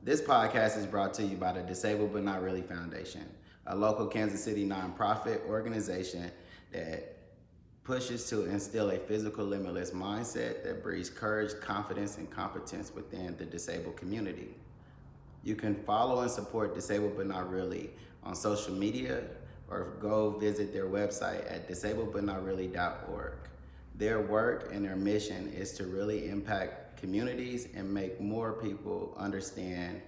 This podcast is brought to you by the Disabled But Not Really Foundation, a local Kansas City nonprofit organization that pushes to instill a physical limitless mindset that breeds courage, confidence, and competence within the disabled community. You can follow and support Disabled But Not Really on social media or go visit their website at disabledbutnotreally.org. Their work and their mission is to really impact communities and make more people understand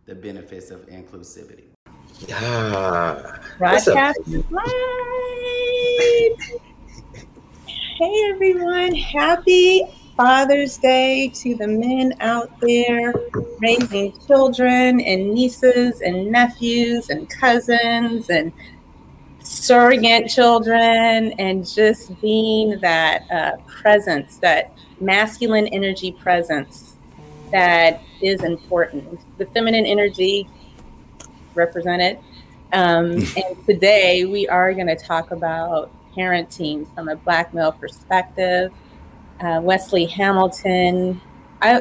the benefits of inclusivity. Yeah. Broadcast live. Hey everyone, happy Father's Day to the men out there raising children and nieces and nephews and cousins and surrogate children, and just being that presence, that masculine energy presence that is important. The feminine energy represented. And today we are going to talk about parenting from a Black male perspective. Wesley Hamilton. I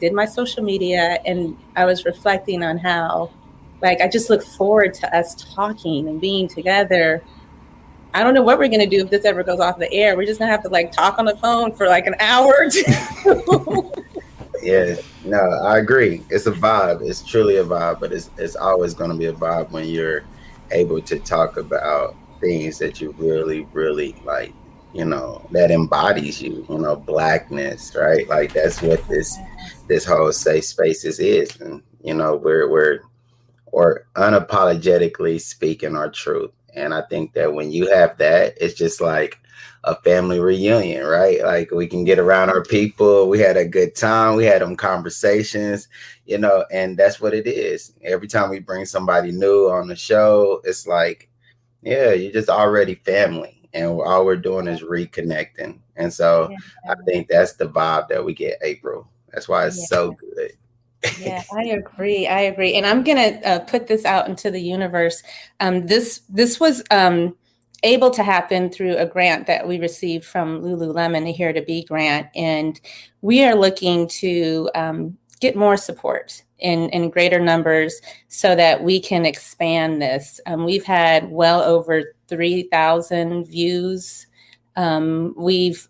did my social media and I was reflecting on how, I just look forward to us talking and being together. I don't know what we're going to do if this ever goes off the air. We're just going to have to talk on the phone for an hour or two. Yeah, no, I agree. It's a vibe. It's truly a vibe, but it's always going to be a vibe when you're able to talk about things that you really, really like, that embodies you, Blackness, right? That's what this whole safe spaces is. And, we're unapologetically speaking our truth. And I think that when you have that, it's just like a family reunion, right? We can get around our people. We had a good time. We had them conversations, and that's what it is. Every time we bring somebody new on the show, it's you're just already family. And all we're doing is reconnecting. And so I think that's the vibe that we get, April. That's why it's so good. Yeah, I agree. And I'm going to put this out into the universe. This was able to happen through a grant that we received from Lululemon, the Here to Be grant. And we are looking to get more support in greater numbers so that we can expand this. We've had well over 3,000 views. We've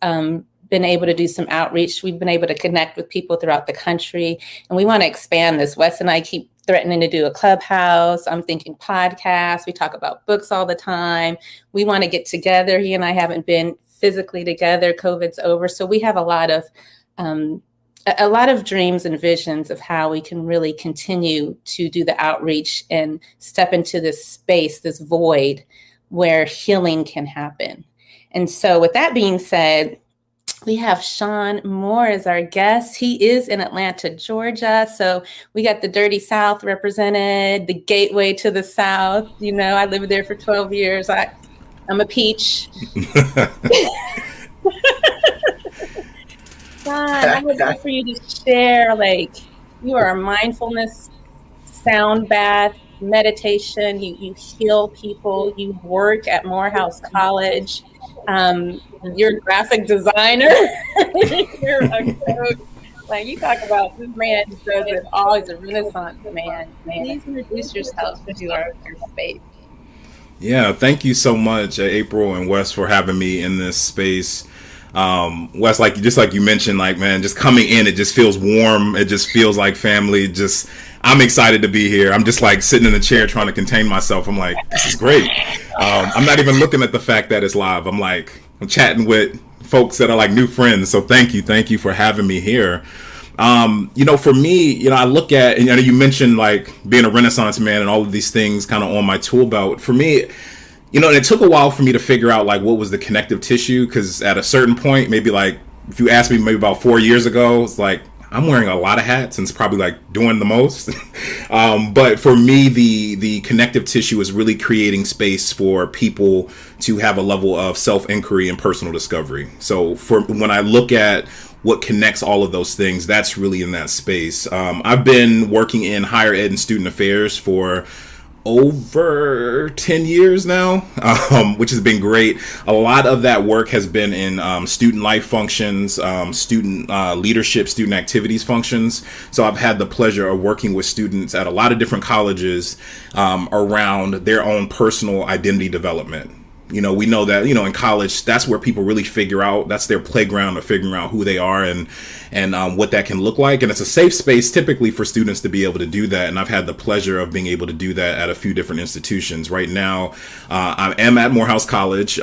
been able to do some outreach. We've been able to connect with people throughout the country, and we want to expand this. Wes and I keep threatening to do a clubhouse. I'm thinking podcasts. We talk about books all the time. We want to get together. He and I haven't been physically together. COVID's over. So we have a lot of dreams and visions of how we can really continue to do the outreach and step into this space, this void where healing can happen. And so with that being said, we have Shawn Moore as our guest. He is in Atlanta, Georgia. So we got the Dirty South represented, the gateway to the South. I lived there for 12 years. I'm a peach. Shawn, I would love for you to share, you are a mindfulness sound bath, meditation. You heal people. You work at Morehouse College. You're a graphic designer. You're a coach. You talk about this man does it all. He's a Renaissance man. Please introduce yourself to our space. Yeah, thank you so much, April and Wes, for having me in this space. Wes, just like you mentioned, man, just coming in, it just feels warm. It just feels like family. I'm excited to be here. I'm just sitting in the chair trying to contain myself. I'm this is great. I'm not even looking at the fact that it's live. I'm chatting with folks that are new friends. So thank you for having me here. For me, I look at, and you mentioned being a Renaissance man and all of these things kind of on my tool belt. For me, and it took a while for me to figure out what was the connective tissue, because at a certain point, maybe if you asked me maybe about 4 years ago, it's I'm wearing a lot of hats and it's probably doing the most. But for me, the connective tissue is really creating space for people to have a level of self-inquiry and personal discovery. So when I look at what connects all of those things, that's really in that space. I've been working in higher ed and student affairs for over 10 years now, which has been great. A lot of that work has been in student life functions, student leadership, student activities functions. So I've had the pleasure of working with students at a lot of different colleges around their own personal identity development. You know, we know that, you know, in college, that's where people really figure out, that's their playground of figuring out who they are and what that can look like. And it's a safe space typically for students to be able to do that. And I've had the pleasure of being able to do that at a few different institutions. Right now, I am at Morehouse College. You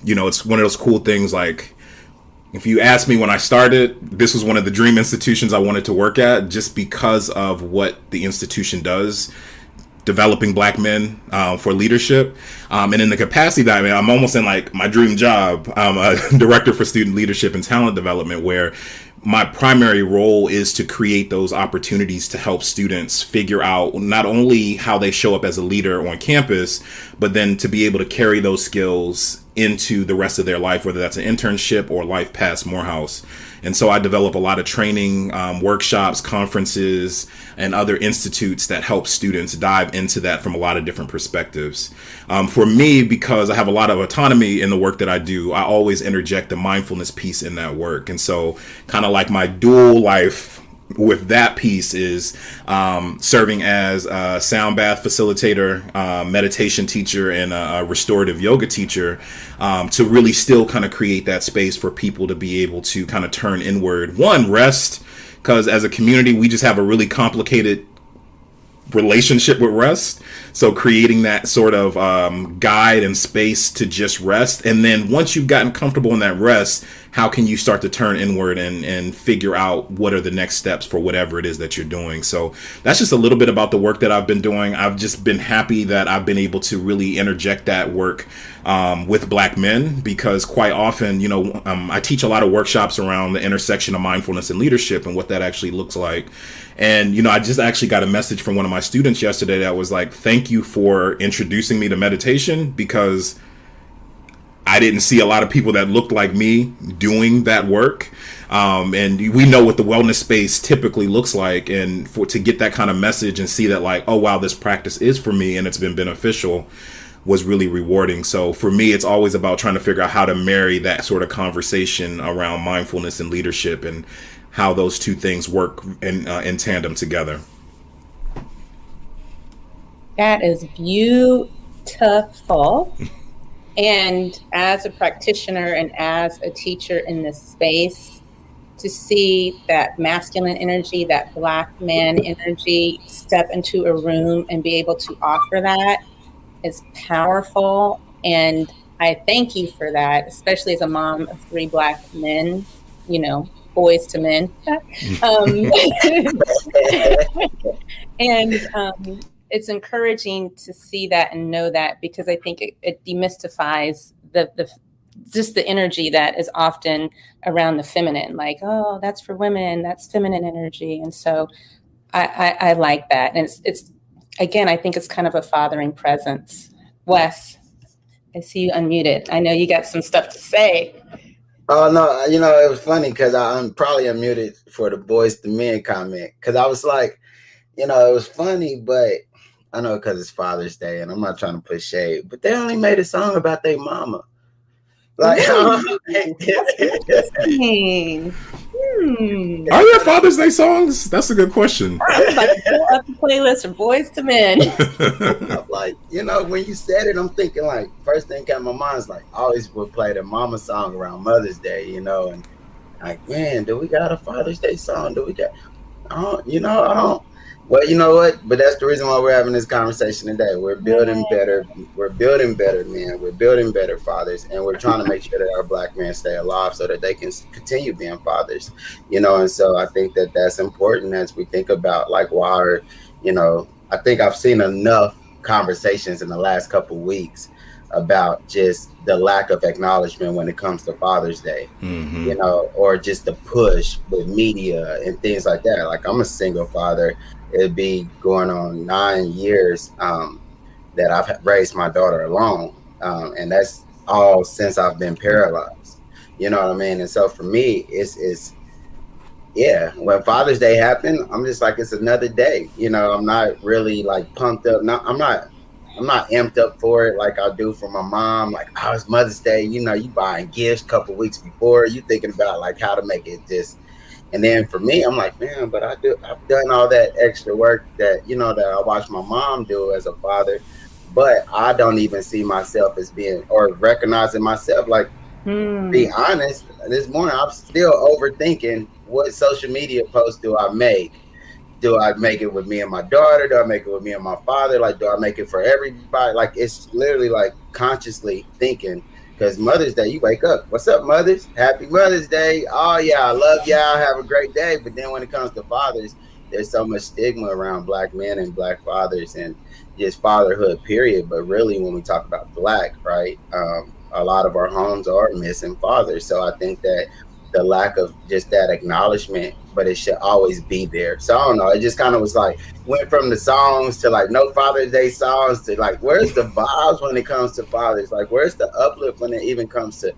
know, it's one of those cool things, like, if you asked me when I started, this was one of the dream institutions I wanted to work at just because of what the institution does, developing Black men for leadership. And in the capacity that I'm almost in like my dream job. I'm a director for student leadership and talent development, where my primary role is to create those opportunities to help students figure out not only how they show up as a leader on campus, but then to be able to carry those skills into the rest of their life, whether that's an internship or life past Morehouse. And so I develop a lot of training, workshops, conferences, and other institutes that help students dive into that from a lot of different perspectives. For me, because I have a lot of autonomy in the work that I do, I always interject the mindfulness piece in that work. And so kind of like my dual life with that piece is serving as a sound bath facilitator, meditation teacher, and a restorative yoga teacher, to really still kind of create that space for people to be able to kind of turn inward. One, rest, because as a community, we just have a really complicated relationship with rest. So creating that sort of guide and space to just rest. And then once you've gotten comfortable in that rest, how can you start to turn inward and figure out what are the next steps for whatever it is that you're doing? So that's just a little bit about the work that I've been doing. I've just been happy that I've been able to really interject that work with Black men, because quite often, you know, I teach a lot of workshops around the intersection of mindfulness and leadership and what that actually looks like. And, you know, I just actually got a message from one of my students yesterday that was like, thank you for introducing me to meditation, because I didn't see a lot of people that looked like me doing that work. And we know what the wellness space typically looks like. And to get that kind of message and see that, like, oh, wow, this practice is for me and it's been beneficial, was really rewarding. So for me, it's always about trying to figure out how to marry that sort of conversation around mindfulness and leadership and how those two things work in tandem together. That is beautiful. And as a practitioner and as a teacher in this space, to see that masculine energy, that Black man energy step into a room and be able to offer that is powerful. And I thank you for that, especially as a mom of 3 Black men, you know, boys to men. And it's encouraging to see that and know that, because I think it demystifies the just the energy that is often around the feminine, like, oh, that's for women, that's feminine energy. And so I like that. And it's again, I think it's kind of a fathering presence. Wes, I see you unmuted. I know you got some stuff to say. Oh, no, you know, it was funny because I'm probably unmuted for the boys to men comment, because I was like, you know, it was funny, but I know because it's Father's Day and I'm not trying to put shade, but they only made a song about their mama. Like, Are there Father's Day songs? That's a good question. I'm about to pull up the playlist from boys to men. I'm like, you know, when you said it, I'm thinking, like, first thing came to my mind is like, I always would play the mama song around Mother's Day, you know, and like, man, do we got a Father's Day song? Do we got, I don't. Well, you know what? But that's the reason why we're having this conversation today. We're building better. We're building better men. We're building better fathers. And we're trying to make sure that our Black men stay alive so that they can continue being fathers, you know. And so I think that that's important as we think about, like, why, you know, I think I've seen enough conversations in the last couple of weeks about just the lack of acknowledgement when it comes to Father's Day, you know, or just the push with media and things like that. Like, I'm a single father. It'd be going on 9 years that I've raised my daughter alone. And that's all since I've been paralyzed. You know what I mean? And so for me, it's yeah, when Father's Day happened, I'm just like, it's another day. You know, I'm not really like pumped up. No, I'm not amped up for it like I do for my mom. Like, oh, it's Mother's Day. You know, you buying gifts a couple weeks before. You thinking about like how to make it just. And then for me, I'm like, man, but I've done all that extra work that, you know, that I watched my mom do as a father. But I don't even see myself as being or recognizing myself. Like, be honest, this morning I'm still overthinking what social media post do I make. Do I make it with me and my daughter? Do I make it with me and my father? Like, do I make it for everybody? Like, it's literally like consciously thinking. Because Mother's Day, you wake up, what's up, mothers? Happy Mother's Day. Oh, yeah, I love y'all. Have a great day. But then when it comes to fathers, there's so much stigma around Black men and Black fathers and just fatherhood, period. But really, when we talk about Black, right, a lot of our homes are missing fathers. So I think that the lack of just that acknowledgement, but it should always be there. So I don't know. It just kind of was like went from the songs to like no Father's Day songs to like where's the vibes when it comes to fathers? Like where's the uplift when it even comes to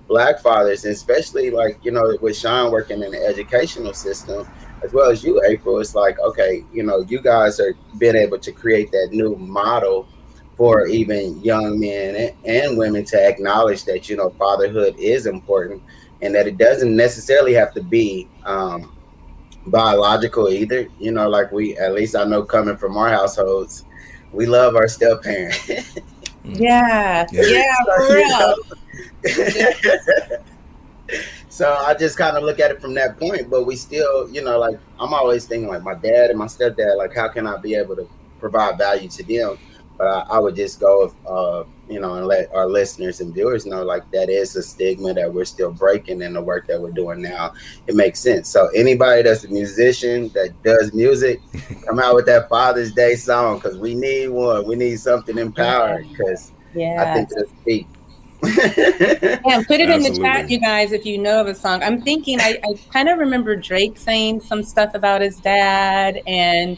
Black fathers, and especially like, you know, with Shawn working in the educational system as well as you, April. It's like, okay, you know, you guys are being able to create that new model for even young men and women to acknowledge that, you know, fatherhood is important and that it doesn't necessarily have to be biological either. You know, like we, at least I know coming from our households, we love our step parent. Yeah, for You real. know? So I just kind of look at it from that point, but we still, you know, like I'm always thinking like my dad and my stepdad, like how can I be able to provide value to them? But I would just go, you know, and let our listeners and viewers know like that is a stigma that we're still breaking in the work that we're doing now. It makes sense. So anybody that's a musician that does music, come out with that Father's Day song because we need one. We need something empowering because I think Yes. it'll speak. Yeah, put it in the chat, Absolutely. you guys, if you know of a song. I'm thinking, I kind of remember Drake saying some stuff about his dad, and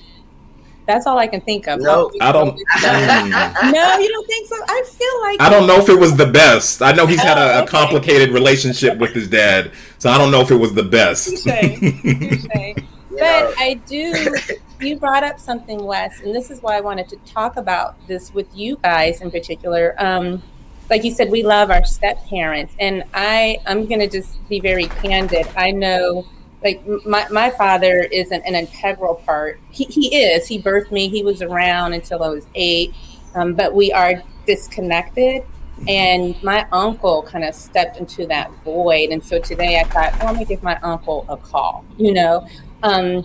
that's all I can think of. No. I don't. No, you don't think so? I feel like I don't know if it was the best. I know he's had a okay. complicated relationship with his dad, so I don't know if it was the best. Touche. You But know, I do, you brought up something, Wes, and this is why I wanted to talk about this with you guys in particular. Like you said, we love our step parents, and I'm going to just be very candid. I know, like my father isn't an integral part. He birthed me. He was around until I was 8, but we are disconnected. And my uncle kind of stepped into that void. And so today I thought, oh, I'm going to give my uncle a call, you know? And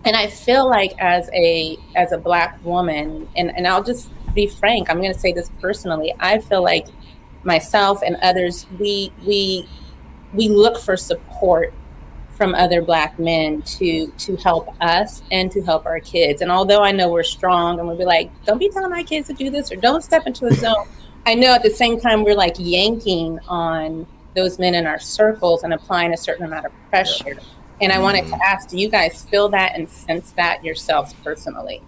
I feel like as a Black woman, and I'll just be frank, I'm going to say this personally. I feel like myself and others, we look for support from other Black men to help us and to help our kids. And although I know we're strong and we'll be like, don't be telling my kids to do this or don't step into the zone, I know at the same time we're like yanking on those men in our circles and applying a certain amount of pressure. And I wanted to ask, do you guys feel that and sense that yourselves personally?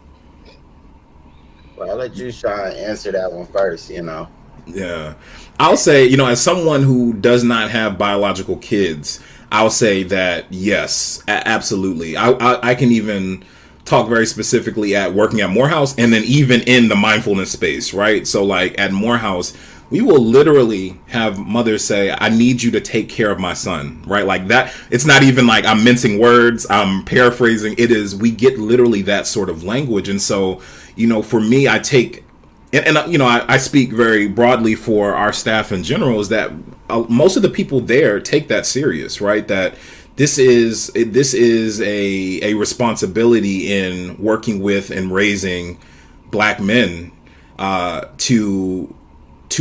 well, I'll let you, Sean, answer that one first, you know. Yeah. I'll say, you know, as someone who does not have biological kids, I'll say that yes, absolutely. I can even talk very specifically at working at Morehouse and then even in the mindfulness space, right? So like at Morehouse, we will literally have mothers say, I need you to take care of my son, right? Like that. It's not even like I'm mincing words, I'm paraphrasing. It is, we get literally that sort of language. And so, you know, for me, I take, and you know, I speak very broadly for our staff in general, is that most of the people there take that serious, right? That this is a responsibility in working with and raising Black men to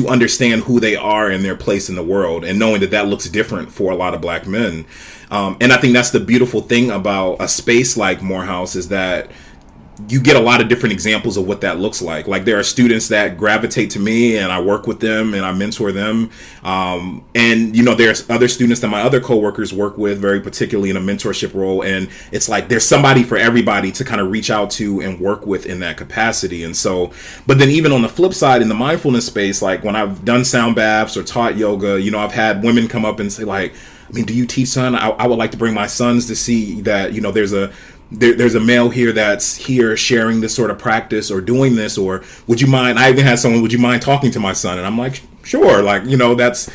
understand who they are and their place in the world, and knowing that looks different for a lot of Black men. And I think that's the beautiful thing about a space like Morehouse, is that you get a lot of different examples of what that looks like. Like there are students that gravitate to me and I work with them and I mentor them. And, you know, there's other students that my other coworkers work with, very particularly in a mentorship role. And it's like there's somebody for everybody to kind of reach out to and work with in that capacity. And so, but then even on the flip side, in the mindfulness space, like when I've done sound baths or taught yoga, you know, I've had women come up and say like, I mean, do you teach son? I would like to bring my sons to see that, you know, there's a male here that's here sharing this sort of practice or doing this, or would you mind? I even had someone, would you mind talking to my son? And I'm like, sure, like, you know, that's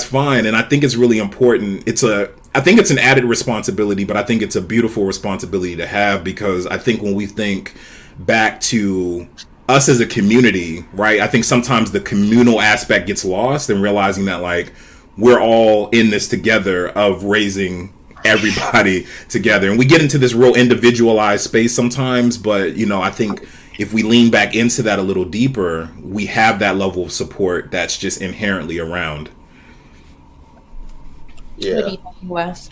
fine. And I think it's really important. I think it's an added responsibility, but I think it's a beautiful responsibility to have, because I think when we think back to us as a community, right, I think sometimes the communal aspect gets lost, and realizing that, like, we're all in this together of raising everybody together. And we get into this real individualized space sometimes, but, you know, I think if we lean back into that a little deeper, we have that level of support that's just inherently around. Yeah. What do you think, Wes?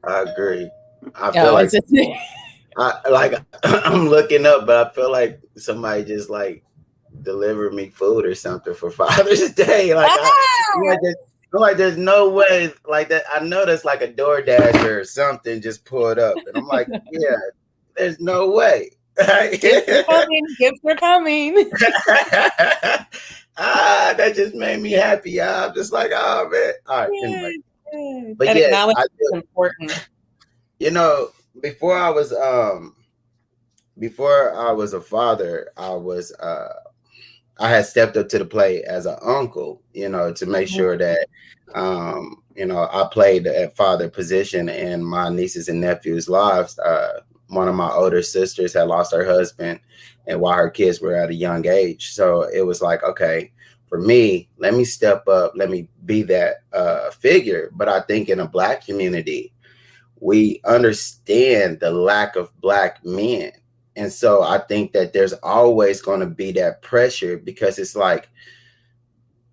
I agree. I feel like I'm looking up, but I feel like somebody just like delivered me food or something for Father's Day. Like, I'm like, there's no way like that. I know that's like a DoorDash or something just pulled up, and I'm like, yeah, there's no way. Gifts are coming. That just made me happy. I'm just like, oh man. All right, anyway. But that yeah, is important. You know, before I was a father, I had stepped up to the plate as an uncle, you know, to make sure that, you know, I played that father position in my nieces and nephews' lives. One of my older sisters had lost her husband, and while her kids were at a young age. So it was like, okay, for me, let me step up, let me be that figure. But I think in a Black community, we understand the lack of Black men. And so I think that there's always going to be that pressure, because it's like,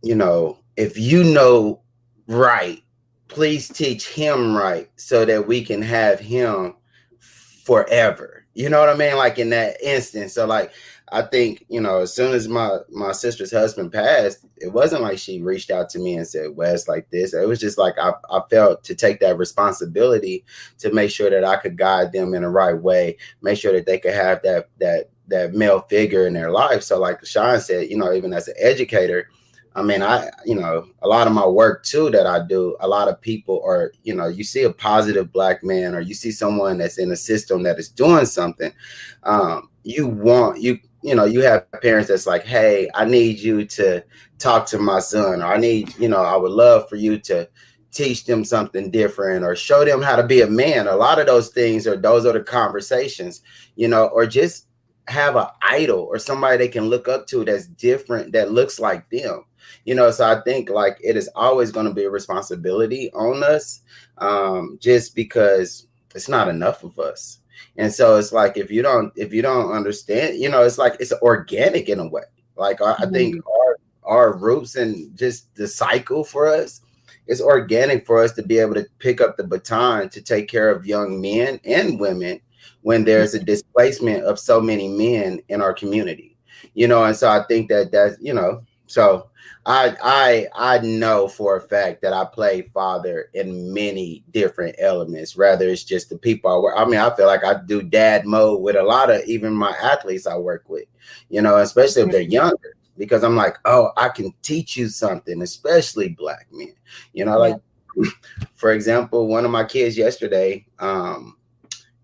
you know, if you know right, please teach him right so that we can have him forever. You know what I mean? Like in that instance. So like, I think, you know, as soon as my sister's husband passed, it wasn't like she reached out to me and said, Wes, like this. It was just like I felt to take that responsibility to make sure that I could guide them in the right way, make sure that they could have that male figure in their life. So like Shawn said, you know, even as an educator, I mean, you know, a lot of my work too that I do, a lot of people are, you know, you see a positive Black man, or you see someone that's in a system that is doing something. You know, you have parents that's like, hey, I need you to talk to my son, or I would love for you to teach them something different, or show them how to be a man. A lot of those things, or those are the conversations, you know, or just have an idol or somebody they can look up to that's different, that looks like them. You know, so I think like it is always going to be a responsibility on us, just because it's not enough of us. And so it's like, if you don't understand, you know, it's like, it's organic in a way. Like I think our roots and just the cycle for us, it's organic for us to be able to pick up the baton to take care of young men and women when there's a displacement of so many men in our community, you know. And so I think that's, you know, so I know for a fact that I play father in many different elements. Rather, it's just the people I work. I mean, I feel like I do dad mode with a lot of even my athletes I work with, you know, especially if they're younger, because I'm like, oh, I can teach you something, especially Black men, you know, like, for example, one of my kids yesterday,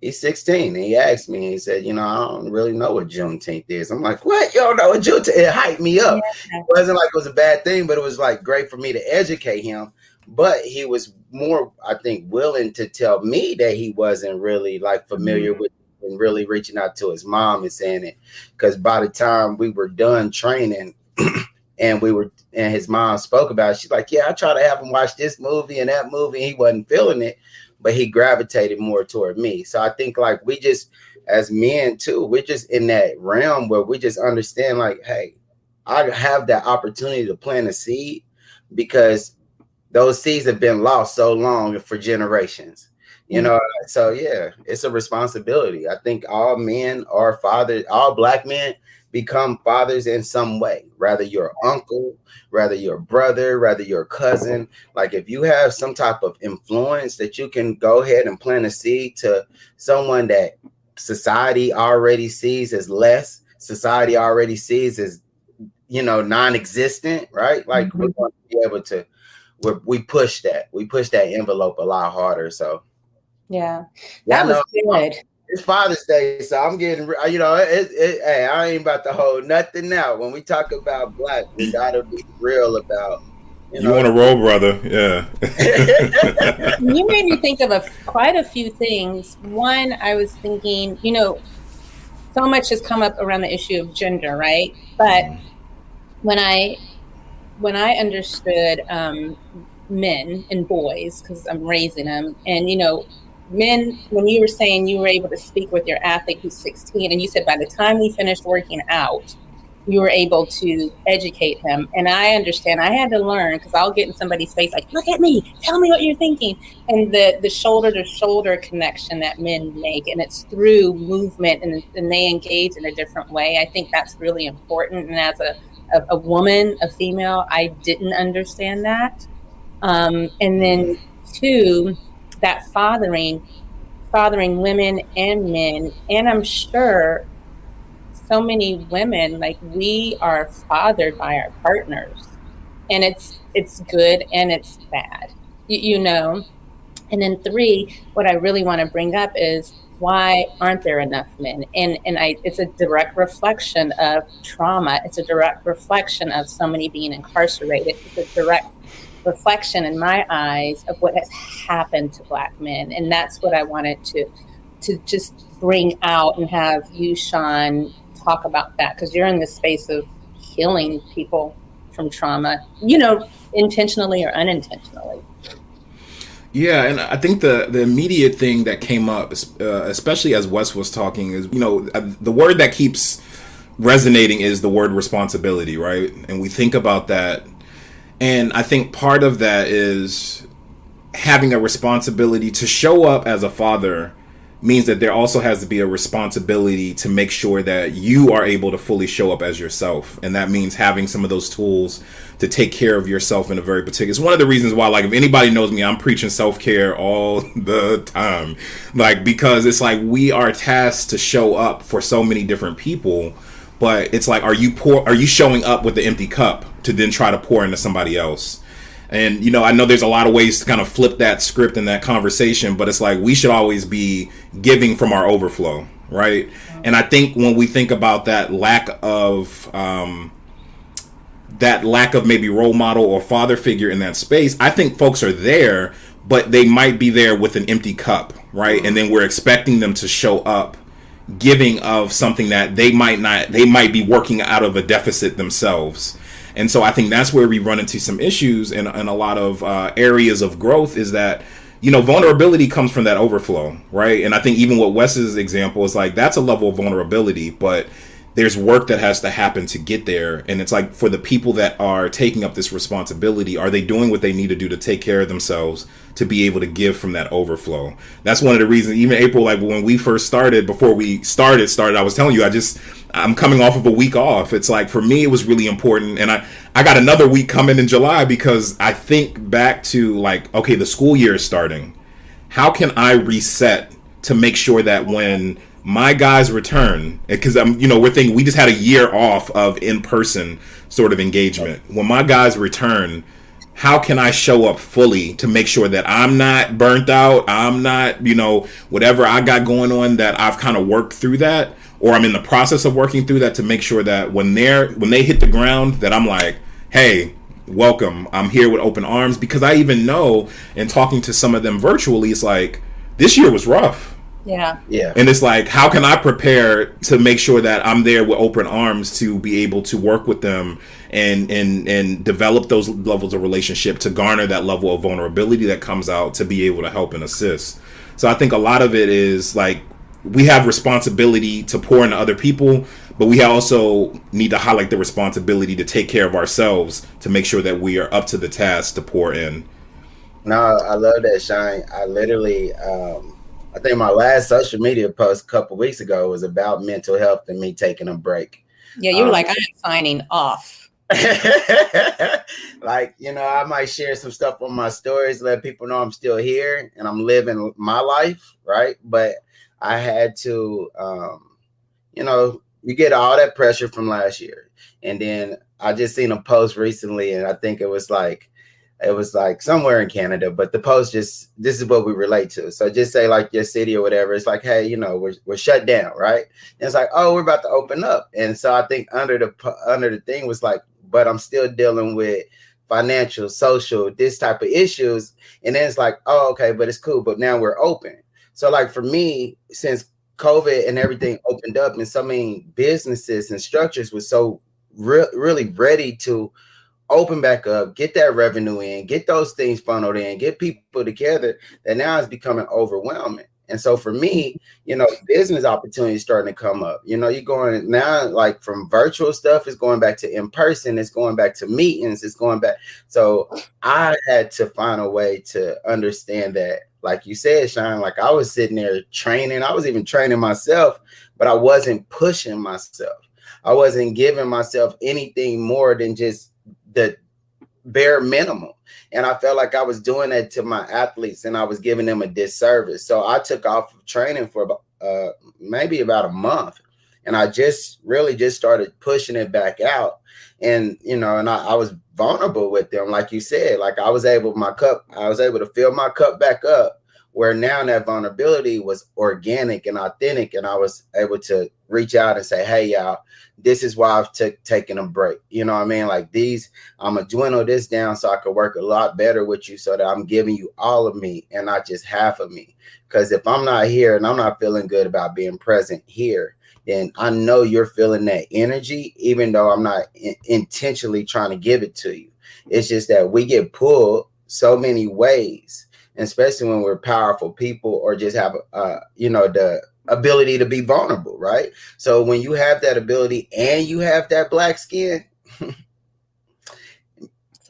he's 16, and he asked me, he said, you know, I don't really know what Juneteenth is. I'm like, what? You don't know what Juneteenth is? It hyped me up. Yeah. It wasn't like it was a bad thing, but it was like great for me to educate him. But he was more, I think, willing to tell me that he wasn't really like familiar with it, and really reaching out to his mom and saying it. Because by the time we were done training and his mom spoke about it, she's like, yeah, I try to have him watch this movie and that movie. And he wasn't feeling it, but he gravitated more toward me. So I think like we just, as men too, we're just in that realm where we just understand like, hey, I have that opportunity to plant a seed, because those seeds have been lost so long for generations, you know? So yeah, it's a responsibility. I think all men are fathers, all Black men become fathers in some way, rather your uncle, rather your brother, rather your cousin. Like if you have some type of influence that you can go ahead and plant a seed to someone that society already sees as less, society already sees as, you know, non-existent, right? Like we're going to be able to we push that envelope a lot harder. So Yeah, yeah, that I was know. good. It's Father's Day, so I'm getting, hey, I ain't about to hold nothing out. When we talk about Black, we gotta be real about, You on a roll, brother. Yeah. You made me think of quite a few things. One, I was thinking, so much has come up around the issue of gender, right? But when I understood men and boys, because I'm raising them, and men, when you were saying you were able to speak with your athlete who's 16, and you said by the time we finished working out, you were able to educate him. And I understand I had to learn, because I'll get in somebody's face like, look at me, tell me what you're thinking. And the shoulder to shoulder connection that men make, and it's through movement, and they engage in a different way. I think that's really important. And as a woman, a female, I didn't understand that. And then two, that fathering women and men. And I'm sure so many women, like, we are fathered by our partners, and it's good and it's bad, you know. And then three, what I really want to bring up is, why aren't there enough men? And it's a direct reflection of trauma. It's a direct reflection of somebody being incarcerated. It's a direct reflection in my eyes of what has happened to Black men. And that's what I wanted to just bring out, and have you, Shawn, talk about that, because you're in the space of healing people from trauma, intentionally or unintentionally. Yeah, and I think the immediate thing that came up, especially as Wes was talking, is, the word that keeps resonating is the word responsibility, right? And we think about that, and I think part of that is having a responsibility to show up as a father means that there also has to be a responsibility to make sure that you are able to fully show up as yourself. And that means having some of those tools to take care of yourself in a very particular. It's one of the reasons why, like, if anybody knows me, I'm preaching self-care all the time. Like, because it's like we are tasked to show up for so many different people, but it's like, are you showing up with the empty cup to then try to pour into somebody else? And, I know there's a lot of ways to kind of flip that script and that conversation, but it's like we should always be giving from our overflow, right? And I think when we think about that lack of maybe role model or father figure in that space, I think folks are there, but they might be there with an empty cup, right? And then we're expecting them to show up giving of something that they might be working out of a deficit themselves. And so I think that's where we run into some issues in a lot of areas of growth, is that, vulnerability comes from that overflow, right? And I think even what Wes's example is like, that's a level of vulnerability, but there's work that has to happen to get there. And it's like, for the people that are taking up this responsibility, are they doing what they need to do to take care of themselves to be able to give from that overflow? That's one of the reasons, even April, like when we first started, before we started, I was telling you, I'm coming off of a week off. It's like, for me, it was really important. And I got another week coming in July, because I think back to, like, okay, the school year is starting. How can I reset to make sure that when my guys return, because we're thinking we just had a year off of in-person sort of engagement. When my guys return, how can I show up fully to make sure that I'm not burnt out? I'm not, whatever I got going on, that I've kind of worked through that, or I'm in the process of working through that, to make sure that when they hit the ground, that I'm like, hey, welcome. I'm here with open arms. Because I even know, in talking to some of them virtually, it's like, this year was rough. Yeah. And it's like, how can I prepare to make sure that I'm there with open arms to be able to work with them and develop those levels of relationship, to garner that level of vulnerability that comes out, to be able to help and assist. So I think a lot of it is like, we have responsibility to pour into other people, but we also need to highlight the responsibility to take care of ourselves, to make sure that we are up to the task to pour in. No, I love that, Shawn. I literally, I think my last social media post a couple weeks ago was about mental health and me taking a break. Yeah, you were like, I'm signing off. Like, I might share some stuff on my stories, let people know I'm still here and I'm living my life, right? But I had to, you get all that pressure from last year. And then I just seen a post recently, and I think it was like, it was like somewhere in Canada, but the post just, this is what we relate to. So just say like your city or whatever. It's like, hey, you know, we're shut down, right? And it's like, oh, we're about to open up. And so I think under the thing was like, but I'm still dealing with financial, social, this type of issues. And then it's like, oh, okay, but it's cool. But now we're open. So like for me, since COVID and everything opened up and so many businesses and structures was so really ready to open back up, get that revenue in, get those things funneled in, get people together, that now it's becoming overwhelming. And so for me, you know, business opportunities starting to come up. You know, you're going now like from virtual stuff, it's going back to in person, it's going back to meetings, it's going back. So I had to find a way to understand that, like you said, Shawn, like I was sitting there training, I was even training myself, but I wasn't pushing myself. I wasn't giving myself anything more than just the bare minimum. And I felt like I was doing that to my athletes and I was giving them a disservice. So I took off of training for maybe about a month. And I just really just started pushing it back out. And, you know, and I was vulnerable with them. Like you said, like I was able to fill my cup back up, where now that vulnerability was organic and authentic. And I was able to reach out and say, hey, y'all, this is why I've taken a break. You know what I mean? Like I'm going to dwindle this down so I can work a lot better with you, so that I'm giving you all of me and not just half of me. Because if I'm not here and I'm not feeling good about being present here, then I know you're feeling that energy, even though I'm not intentionally trying to give it to you. It's just that we get pulled so many ways, especially when we're powerful people or just have, you know, the ability to be vulnerable, right? So when you have that ability and you have that black skin, it's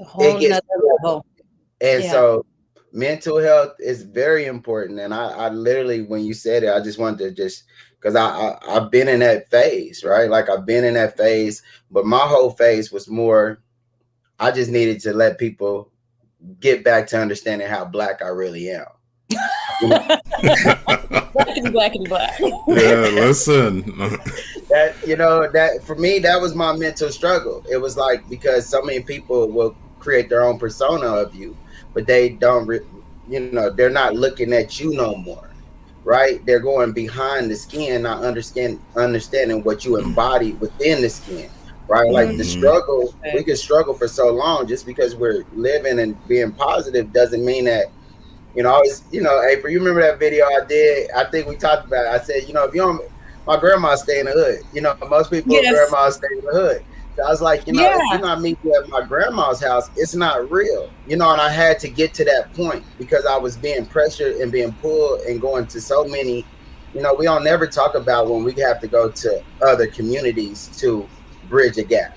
a whole nother level. And so mental health is very important. And I literally, when you said it, I just wanted to just, because I've been in that phase, right? Like I've been in that phase, but my whole phase was more, I just needed to let people get back to understanding how black I really am. You know? black and black. Yeah, listen. That, you know, that for me, that was my mental struggle. It was like, because so many people will create their own persona of you, but they don't, you know, they're not looking at you no more, right? They're going behind the skin, not understanding what you embody within the skin, right? Like the struggle, we can struggle for so long. Just because we're living and being positive doesn't mean that, you know, I was, you know, April, you remember that video I did? I think we talked about it. I said, you know, if you don't, my grandma stay in the hood. You know, most people's grandmas stay in the hood. So I was like, you know, if you're not meeting at my grandma's house, it's not real. You know, and I had to get to that point because I was being pressured and being pulled and going to so many, you know, we don't never talk about when we have to go to other communities to bridge a gap.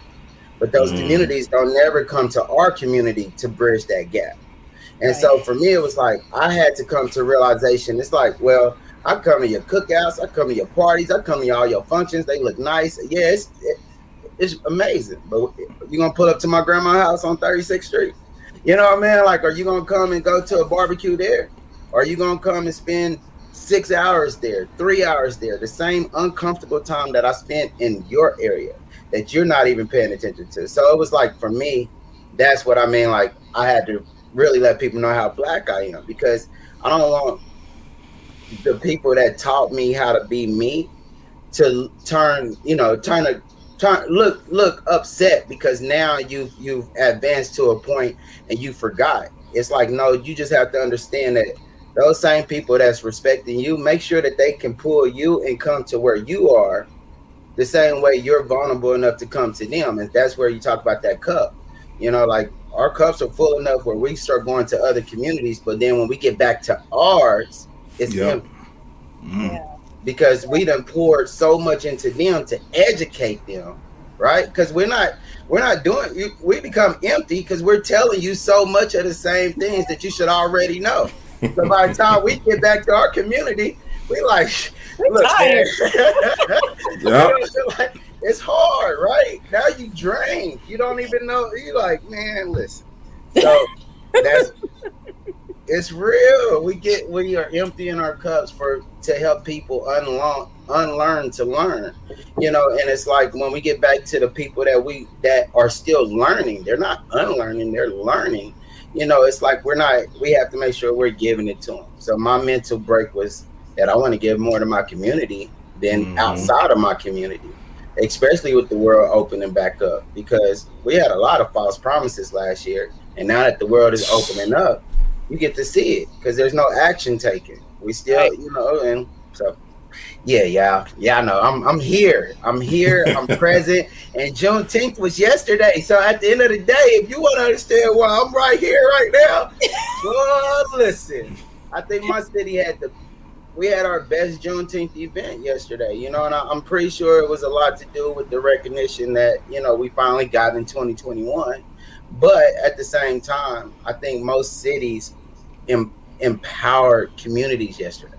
But those communities don't never come to our community to bridge that gap. And so for me, it was like, I had to come to realization. It's like, well, I come to your cookouts, I come to your parties, I come to all your functions. They look nice. Yeah, it's amazing. But you going to pull up to my grandma's house on 36th Street? You know what I mean? Like, are you going to come and go to a barbecue there? Or are you going to come and spend 6 hours there, 3 hours there, the same uncomfortable time that I spent in your area that you're not even paying attention to? So it was like, for me, that's what I mean. Like, I had to really let people know how black I am, because I don't want the people that taught me how to be me to look upset because now you've advanced to a point and you forgot. It's like, no, you just have to understand that those same people that's respecting you, make sure that they can pull you and come to where you are the same way you're vulnerable enough to come to them. And that's where you talk about that cup. You know, like, our cups are full enough where we start going to other communities, but then when we get back to ours, it's empty. Because we done poured so much into them to educate them, right? Because we're not doing, we become empty because we're telling you so much of the same things that you should already know. So by the time we get back to our community, we like, look, man. Like, it's hard, right? Now you drained. You don't even know. You like, man, listen. So it's real. We are emptying our cups to help people unlearn to learn. You know, and it's like when we get back to the people that are still learning, they're not unlearning, they're learning. it's like we have to make sure we're giving it to them. So my mental break was that I want to give more to my community than outside of my community, especially with the world opening back up, because we had a lot of false promises last year. And now that the world is opening up, you get to see it because there's no action taken. We still, and so yeah, no, I'm here. I'm present. And Juneteenth was yesterday. So at the end of the day, if you want to understand why I'm right here, right now, well, listen, I think my city we had our best Juneteenth event yesterday, and I'm pretty sure it was a lot to do with the recognition that, we finally got in 2021. But at the same time, I think most cities empowered communities yesterday.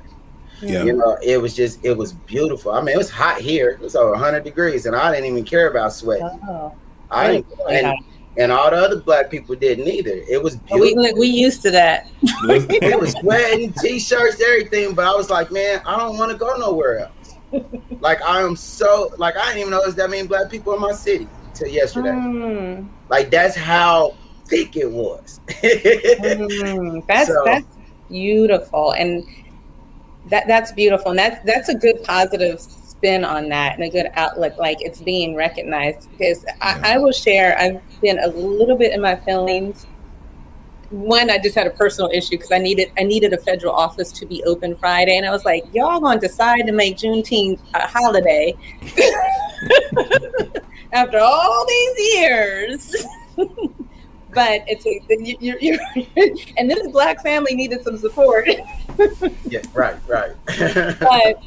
Yeah. It was beautiful. I mean, it was hot here. It was over 100 degrees, and I didn't even care about sweat. Oh, I didn't, and all the other Black people didn't either. It was beautiful. We used to that. We was sweating, t-shirts, everything, but I was like, man, I don't want to go nowhere else. Like, I am so, like, I didn't even know there was that many Black people in my city till yesterday. Like, that's how thick it was. That's beautiful, and that's beautiful, and that's a good positive spin on that, and a good outlook. Like, it's being recognized, because I will share. I've been a little bit in my feelings. One, I just had a personal issue because I needed a federal office to be open Friday, and I was like, y'all gonna decide to make Juneteenth a holiday after all these years. But you're and this Black family needed some support. Yeah, right. But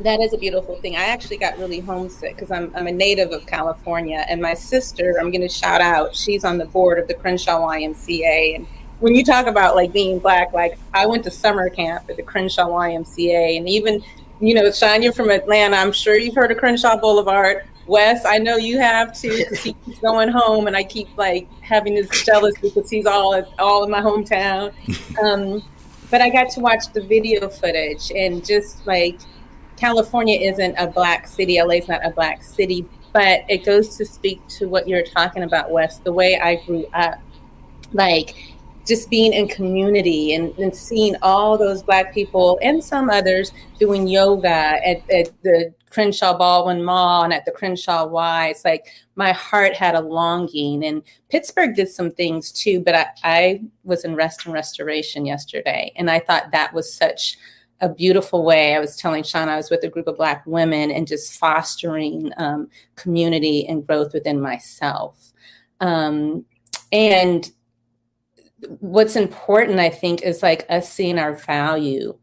that is a beautiful thing. I actually got really homesick because I'm a native of California, and my sister, I'm going to shout out, she's on the board of the Crenshaw YMCA. And when you talk about like being Black, like I went to summer camp at the Crenshaw YMCA, and even, Shawn, you're from Atlanta. I'm sure you've heard of Crenshaw Boulevard. Wes, I know you have too, because he keeps going home, and I keep like having this jealousy because he's all in my hometown. But I got to watch the video footage, and just like, California isn't a Black city, LA's not a Black city, but it goes to speak to what you're talking about, Wes, the way I grew up, like just being in community and seeing all those Black people and some others doing yoga at the Crenshaw Baldwin Mall and at the Crenshaw Y. It's like my heart had a longing, and Pittsburgh did some things too, but I was in Rest and Restoration yesterday, and I thought that was such a beautiful way. I was telling Shawn, I was with a group of Black women and just fostering community and growth within myself. And what's important, I think, is like us seeing our value.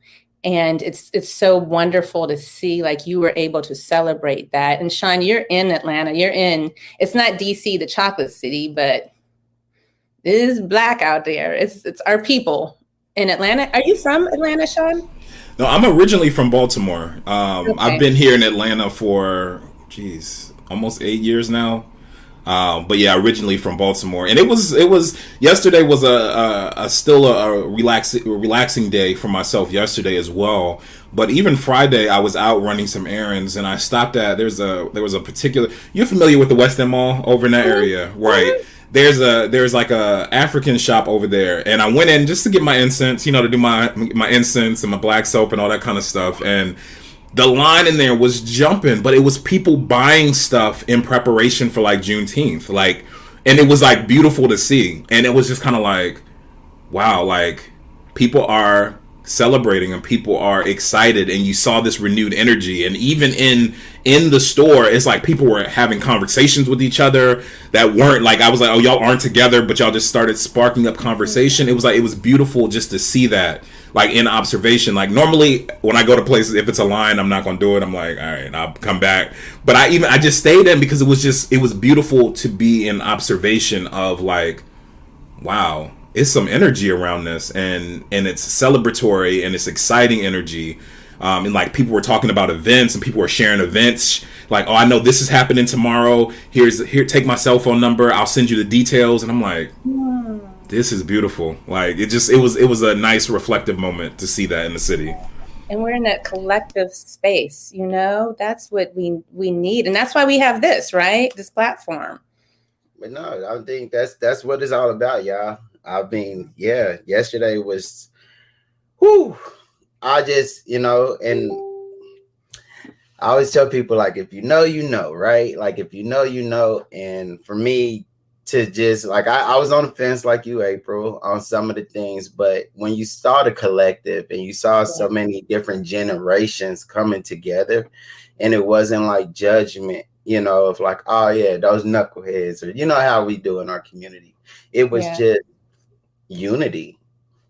And it's so wonderful to see, like, you were able to celebrate that. And Shawn, you're in Atlanta. It's not DC, the chocolate city, but it is Black out there. It's our people in Atlanta. Are you from Atlanta, Shawn? No, I'm originally from Baltimore. Okay. I've been here in Atlanta for, almost 8 years now. But yeah, originally from Baltimore, and it was yesterday was still a relaxing day for myself yesterday as well. But even Friday, I was out running some errands, and I stopped at there was a particular. You're familiar with the West End Mall over in that area, right? There's like a African shop over there, and I went in just to get my incense, to do my incense and my black soap and all that kind of stuff, and the line in there was jumping, but it was people buying stuff in preparation for like Juneteenth, like, and it was like beautiful to see, and it was just kind of like, wow, like people are celebrating and people are excited, and you saw this renewed energy. And even in the store, it's like people were having conversations with each other that weren't like, I was like, oh, y'all aren't together, but y'all just started sparking up conversation. It was beautiful just to see that, like, in observation. Like, normally when I go to places, if it's a line, I'm not gonna do it. I'm like, all right, I'll come back. But I just stayed in because it was beautiful to be in observation of, like, wow, it's some energy around this, and it's celebratory and it's exciting energy. And like, people were talking about events, and people were sharing events. Like, oh, I know this is happening tomorrow. Here, take my cell phone number. I'll send you the details. And I'm like, this is beautiful. Like, it was a nice reflective moment to see that in the city. And we're in that collective space, that's what we need. And that's why we have this, right? This platform. But no, I think that's what it's all about, y'all. I mean, yeah, yesterday was, whew, I just, and I always tell people, like, if you know, right? Like, if you know. And for me to just, like, I was on the fence like you, April, on some of the things. But when you saw the collective and you saw so many different generations coming together, and it wasn't like judgment, of like, oh, yeah, those knuckleheads, or how we do in our community. It was just unity,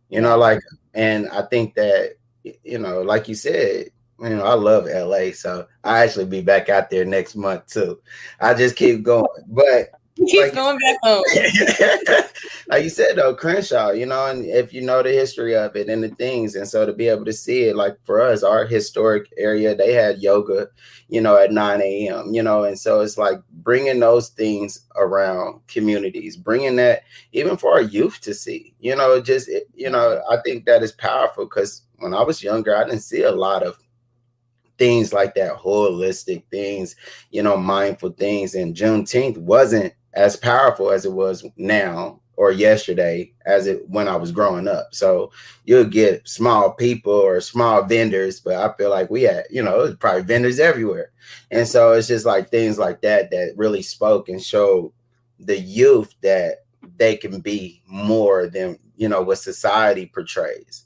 like, and I think that, like you said, I love LA, so I actually be back out there next month too. I just keep going, but he's going back home. Like you said though, Crenshaw, and if you know the history of it and the things, and so to be able to see it, like for us, our historic area, they had yoga, at 9 a.m., and so it's like bringing those things around communities, bringing that even for our youth to see, I think that is powerful, because when I was younger, I didn't see a lot of things like that, holistic things, mindful things. And Juneteenth wasn't as powerful as it was now or yesterday as it when I was growing up. So you'll get small people or small vendors, but I feel like we had, it was probably vendors everywhere. And so it's just like things like that really spoke and showed the youth that they can be more than, what society portrays,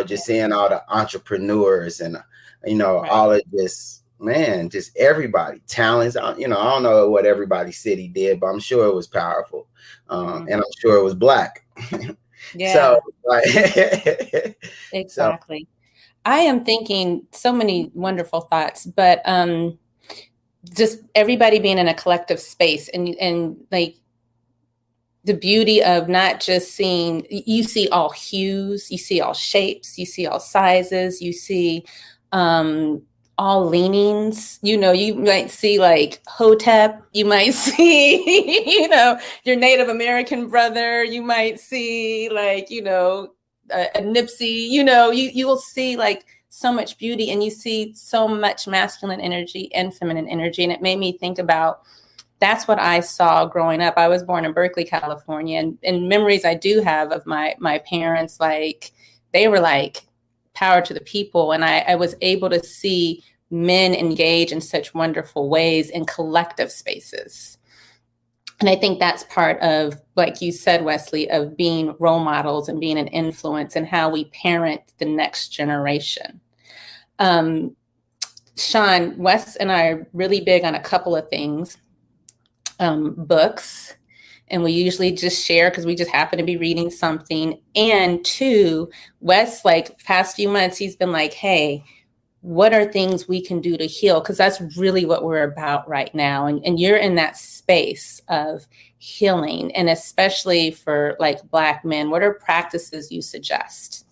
just seeing all the entrepreneurs and, all of this, man, just everybody, talents. I don't know what everybody's city did, but I'm sure it was powerful. And I'm sure it was Black. Yeah. So, like, exactly. I am thinking so many wonderful thoughts, but just everybody being in a collective space and like the beauty of not just seeing, you see all hues, you see all shapes, you see all sizes, you see all leanings, you might see like Hotep, you might see, your Native American brother, you might see like, a Nipsey, you will see like so much beauty, and you see so much masculine energy and feminine energy. And it made me think about, that's what I saw growing up. I was born in Berkeley, California, and memories I do have of my parents, like they were like power to the people. And I was able to see men engage in such wonderful ways in collective spaces. And I think that's part of, like you said, Wesley, of being role models and being an influence and how we parent the next generation. Shawn, Wes and I are really big on a couple of things. Books, and we usually just share because we just happen to be reading something. And two, Wes, like past few months, he's been like, hey, what are things we can do to heal? Because that's really what we're about right now. And you're in that space of healing, and especially for like Black men, what are practices you suggest?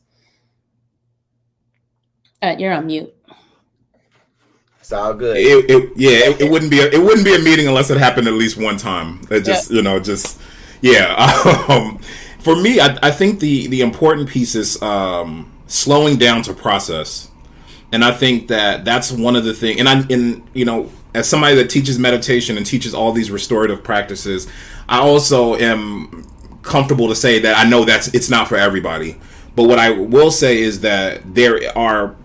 You're on mute. It's all good. It wouldn't be a meeting unless it happened at least one time. It just, for me, I think the important piece is slowing down to process. And I think that's one of the things, as somebody that teaches meditation and teaches all these restorative practices, I also am comfortable to say that I know it's not for everybody. But what I will say is that there are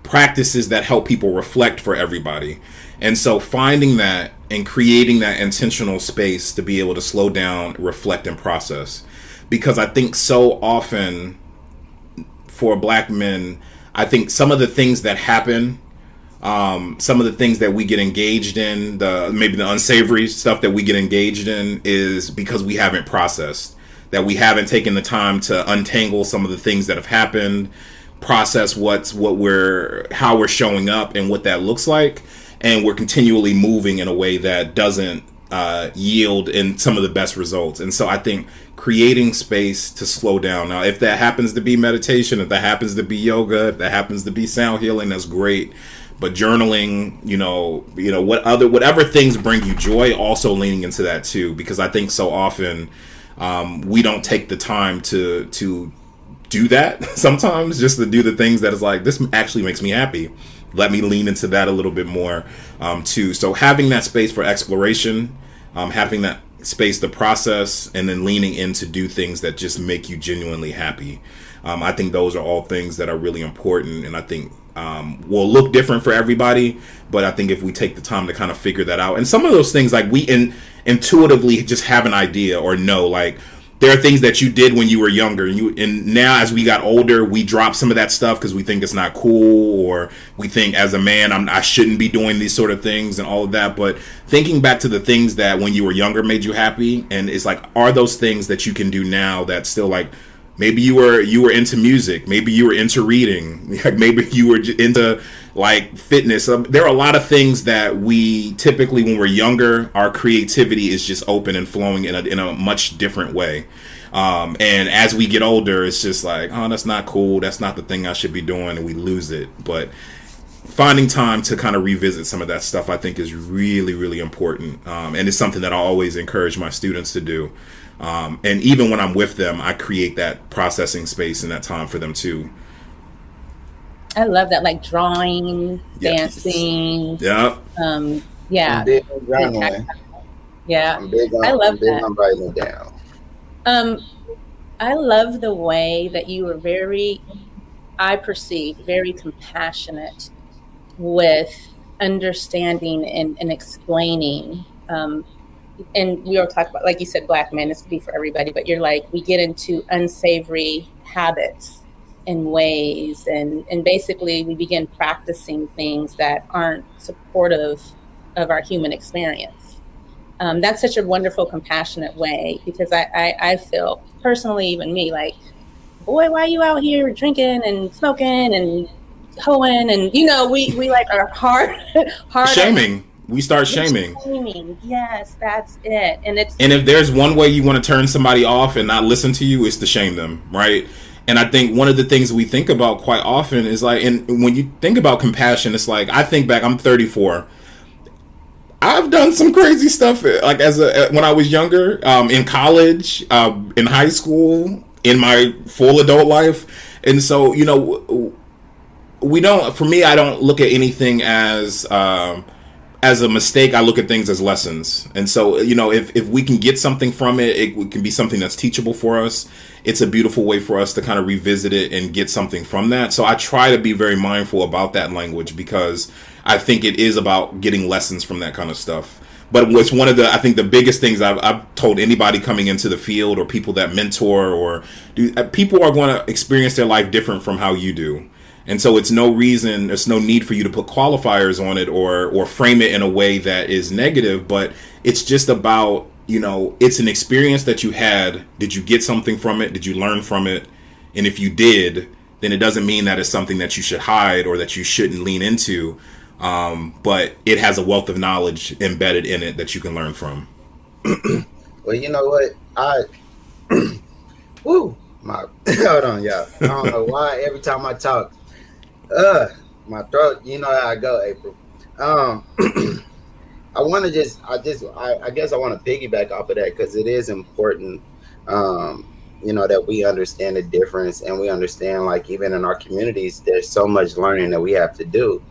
practices that help people reflect for everybody. And so finding that and creating that intentional space to be able to slow down, reflect, and process. Because I think so often for Black men, I think some of the things that happen, some of the things that we get engaged in, maybe the unsavory stuff that we get engaged in, is because we haven't processed, that we haven't taken the time to untangle some of the things that have happened, process how we're showing up and what that looks like, and we're continually moving in a way that doesn't yield in some of the best results. And so I think creating space to slow down. Now, if that happens to be meditation, if that happens to be yoga, if that happens to be sound healing, that's great. But journaling, whatever things bring you joy, also leaning into that too, because I think so often we don't take the time to do that sometimes, just to do the things that is like, this actually makes me happy. Let me lean into that a little bit more too. So having that space for exploration, having that space the process and then leaning in to do things that just make you genuinely happy. I think those are all things that are really important, and I think will look different for everybody, but I think if we take the time to kind of figure that out, and some of those things, like we intuitively just have an idea or know, like there are things that you did when you were younger, and now as we got older, we drop some of that stuff because we think it's not cool, or we think as a man I shouldn't be doing these sort of things and all of that. But thinking back to the things that when you were younger made you happy, and it's like, are those things that you can do now that still, like, maybe you were into music, maybe you were into reading, maybe you were into like fitness. There are a lot of things that we typically, when we're younger, our creativity is just open and flowing in a much different way. And as we get older, it's just like, oh, that's not cool. That's not the thing I should be doing. And we lose it. But finding time to kind of revisit some of that stuff, I think, is really, really important. And it's something that I always encourage my students to do. And even when I'm with them, I create that processing space and that time for them too. I love that, like drawing, dancing. Yeah. Yeah. I'm big on journaling. Yeah. I love that. I'm writing it down. I love the way that you were very compassionate with understanding and explaining. And we were talking about, like you said, Black men, this could be for everybody, but you're like, we get into unsavory habits and ways, and basically we begin practicing things that aren't supportive of our human experience. That's such a wonderful, compassionate way, because I feel personally, even me, like, boy, why are you out here drinking and smoking and hoeing? And, we like are hard shaming. We start shaming. Yes, that's it. And if there's one way you want to turn somebody off and not listen to you, is to shame them, right? And I think one of the things we think about quite often is like, and when you think about compassion, it's like, I think back, I'm 34. I've done some crazy stuff, like when I was younger, in college, in high school, in my full adult life. And so, for me, I don't look at anything as a mistake. I look at things as lessons. And so, if we can get something from it, it can be something that's teachable for us. It's a beautiful way for us to kind of revisit it and get something from that. So I try to be very mindful about that language, because I think it is about getting lessons from that kind of stuff. But it's one of I think the biggest things I've told anybody coming into the field, or people that mentor, or people are going to experience their life different from how you do. And so there's no need for you to put qualifiers on it or frame it in a way that is negative, but it's just about, it's an experience that you had. Did you get something from it? Did you learn from it? And if you did, then it doesn't mean that it's something that you should hide or that you shouldn't lean into. But it has a wealth of knowledge embedded in it that you can learn from. Well, you know what? Hold on, y'all. I don't know why every time I talk, my throat, you know how I go, April. I guess I want to piggyback off of that, because it is important, that we understand the difference, and we understand, like, even in our communities, there's so much learning that we have to do,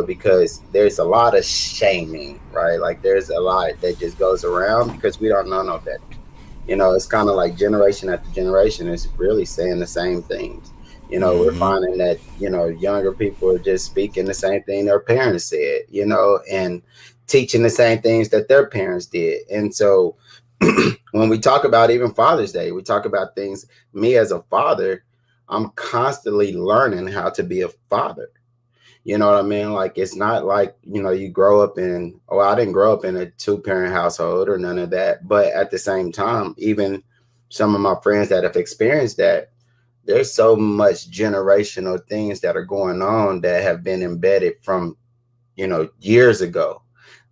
because there's a lot of shaming, right? Like, there's a lot that just goes around because we don't know no better. It's kind of like generation after generation is really saying the same things. We're finding that, younger people are just speaking the same thing their parents said, and teaching the same things that their parents did. And so when we talk about even Father's Day, we talk about things. Me as a father, I'm constantly learning how to be a father. You know what I mean? Like, it's not like, you grow up I didn't grow up in a 2-parent household or none of that. But at the same time, even some of my friends that have experienced that, there's so much generational things that are going on that have been embedded from, years ago,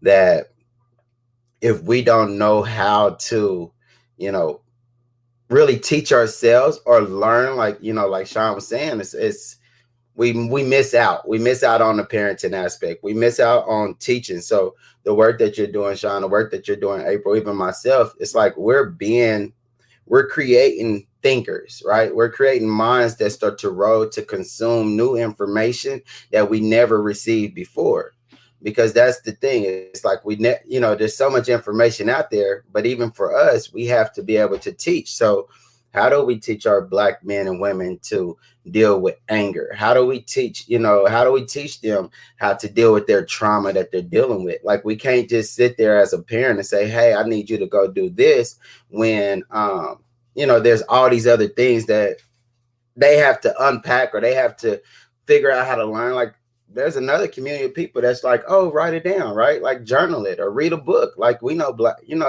that if we don't know how to, really teach ourselves or learn, like Shawn was saying, we miss out. We miss out on the parenting aspect. We miss out on teaching. So the work that you're doing, Shawn, the work that you're doing, April, even myself, it's like we're creating thinkers, right? We're creating minds that start to roll to consume new information that we never received before. because that's the thing. It's like there's so much information out there, but even for us, we have to be able to teach. So how do we teach our Black men and women to deal with anger? How do we teach them how to deal with their trauma that they're dealing with? Like, we can't just sit there as a parent and say, hey, I need you to go do this, when there's all these other things that they have to unpack, or they have to figure out how to learn. Like, there's another community of people that's like, oh, write it down, right? Like, journal it or read a book. Like, we know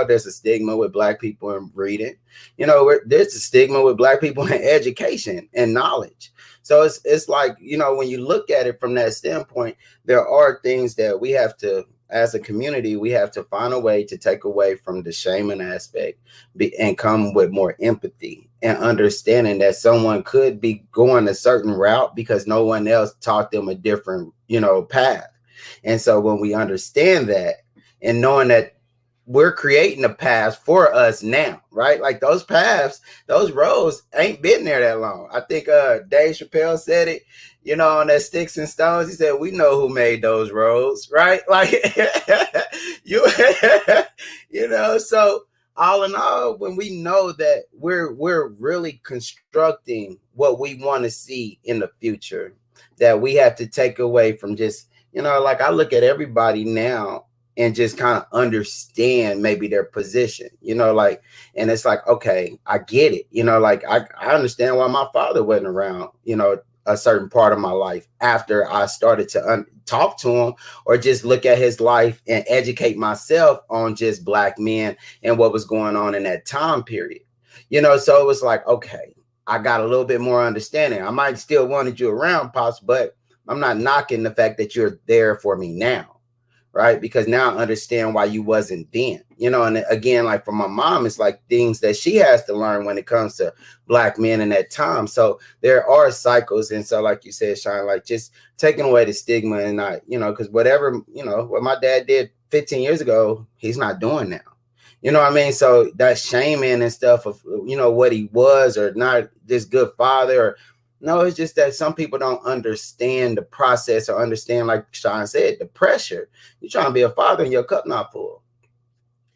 there's a stigma with Black people in reading. There's a stigma with Black people in education and knowledge. So it's like, when you look at it from that standpoint, there are things that we have to, as a community, we have to find a way to take away from the shaming aspect and come with more empathy and understanding that someone could be going a certain route because no one else taught them a different, path. And so when we understand that, and knowing that we're creating a path for us now, right? Like, those paths, those roads ain't been there that long. I think Dave Chappelle said it, on that Sticks and Stones. He said, we know who made those roads, right? Like, so all in all, when we know that we're really constructing what we want to see in the future, that we have to take away from just, like, I look at everybody now and just kind of understand maybe their position, and it's like, okay, I get it. Like, I understand why my father wasn't around, a certain part of my life after I started to talk to him, or just look at his life and educate myself on just Black men and what was going on in that time period. So it was like, okay, I got a little bit more understanding. I might still wanted you around, Pops, but I'm not knocking the fact that you're there for me now. Right? Because now I understand why you wasn't then, and again, like, for my mom, it's like things that she has to learn when it comes to Black men in that time. So there are cycles. And so, like you said, Shawn, like, just taking away the stigma and not, because whatever, what my dad did 15 years ago, he's not doing now. You know what I mean? So that shaming and stuff of, what he was or not, this good father, or no, it's just that some people don't understand the process, or understand, like Shawn said, the pressure. You're trying to be a father and your cup not full.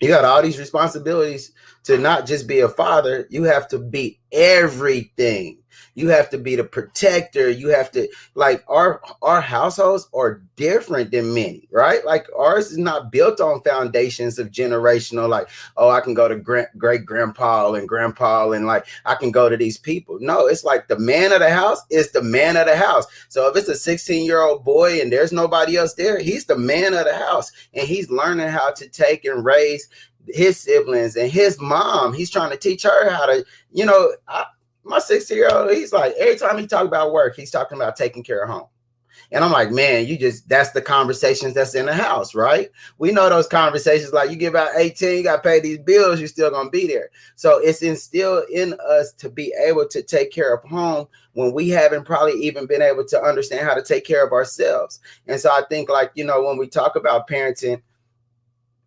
You got all these responsibilities to not just be a father. You have to be everything. You have to be the protector. You have to, like, our households are different than many, right? Like, ours is not built on foundations of generational, like, oh, I can go to great grandpa and grandpa, and like, I can go to these people. No, it's like the man of the house is the man of the house. So if it's a 16-year-old boy and there's nobody else there, he's the man of the house, and he's learning how to take and raise his siblings and his mom. He's trying to teach her how to, my 60-year-old, he's like, every time he talk about work, he's talking about taking care of home. And I'm like, man, that's the conversations that's in the house, right? We know those conversations, like, you get about 18, you got to pay these bills, you're still going to be there. So it's instilled in us to be able to take care of home when we haven't probably even been able to understand how to take care of ourselves. And so I think, like, when we talk about parenting,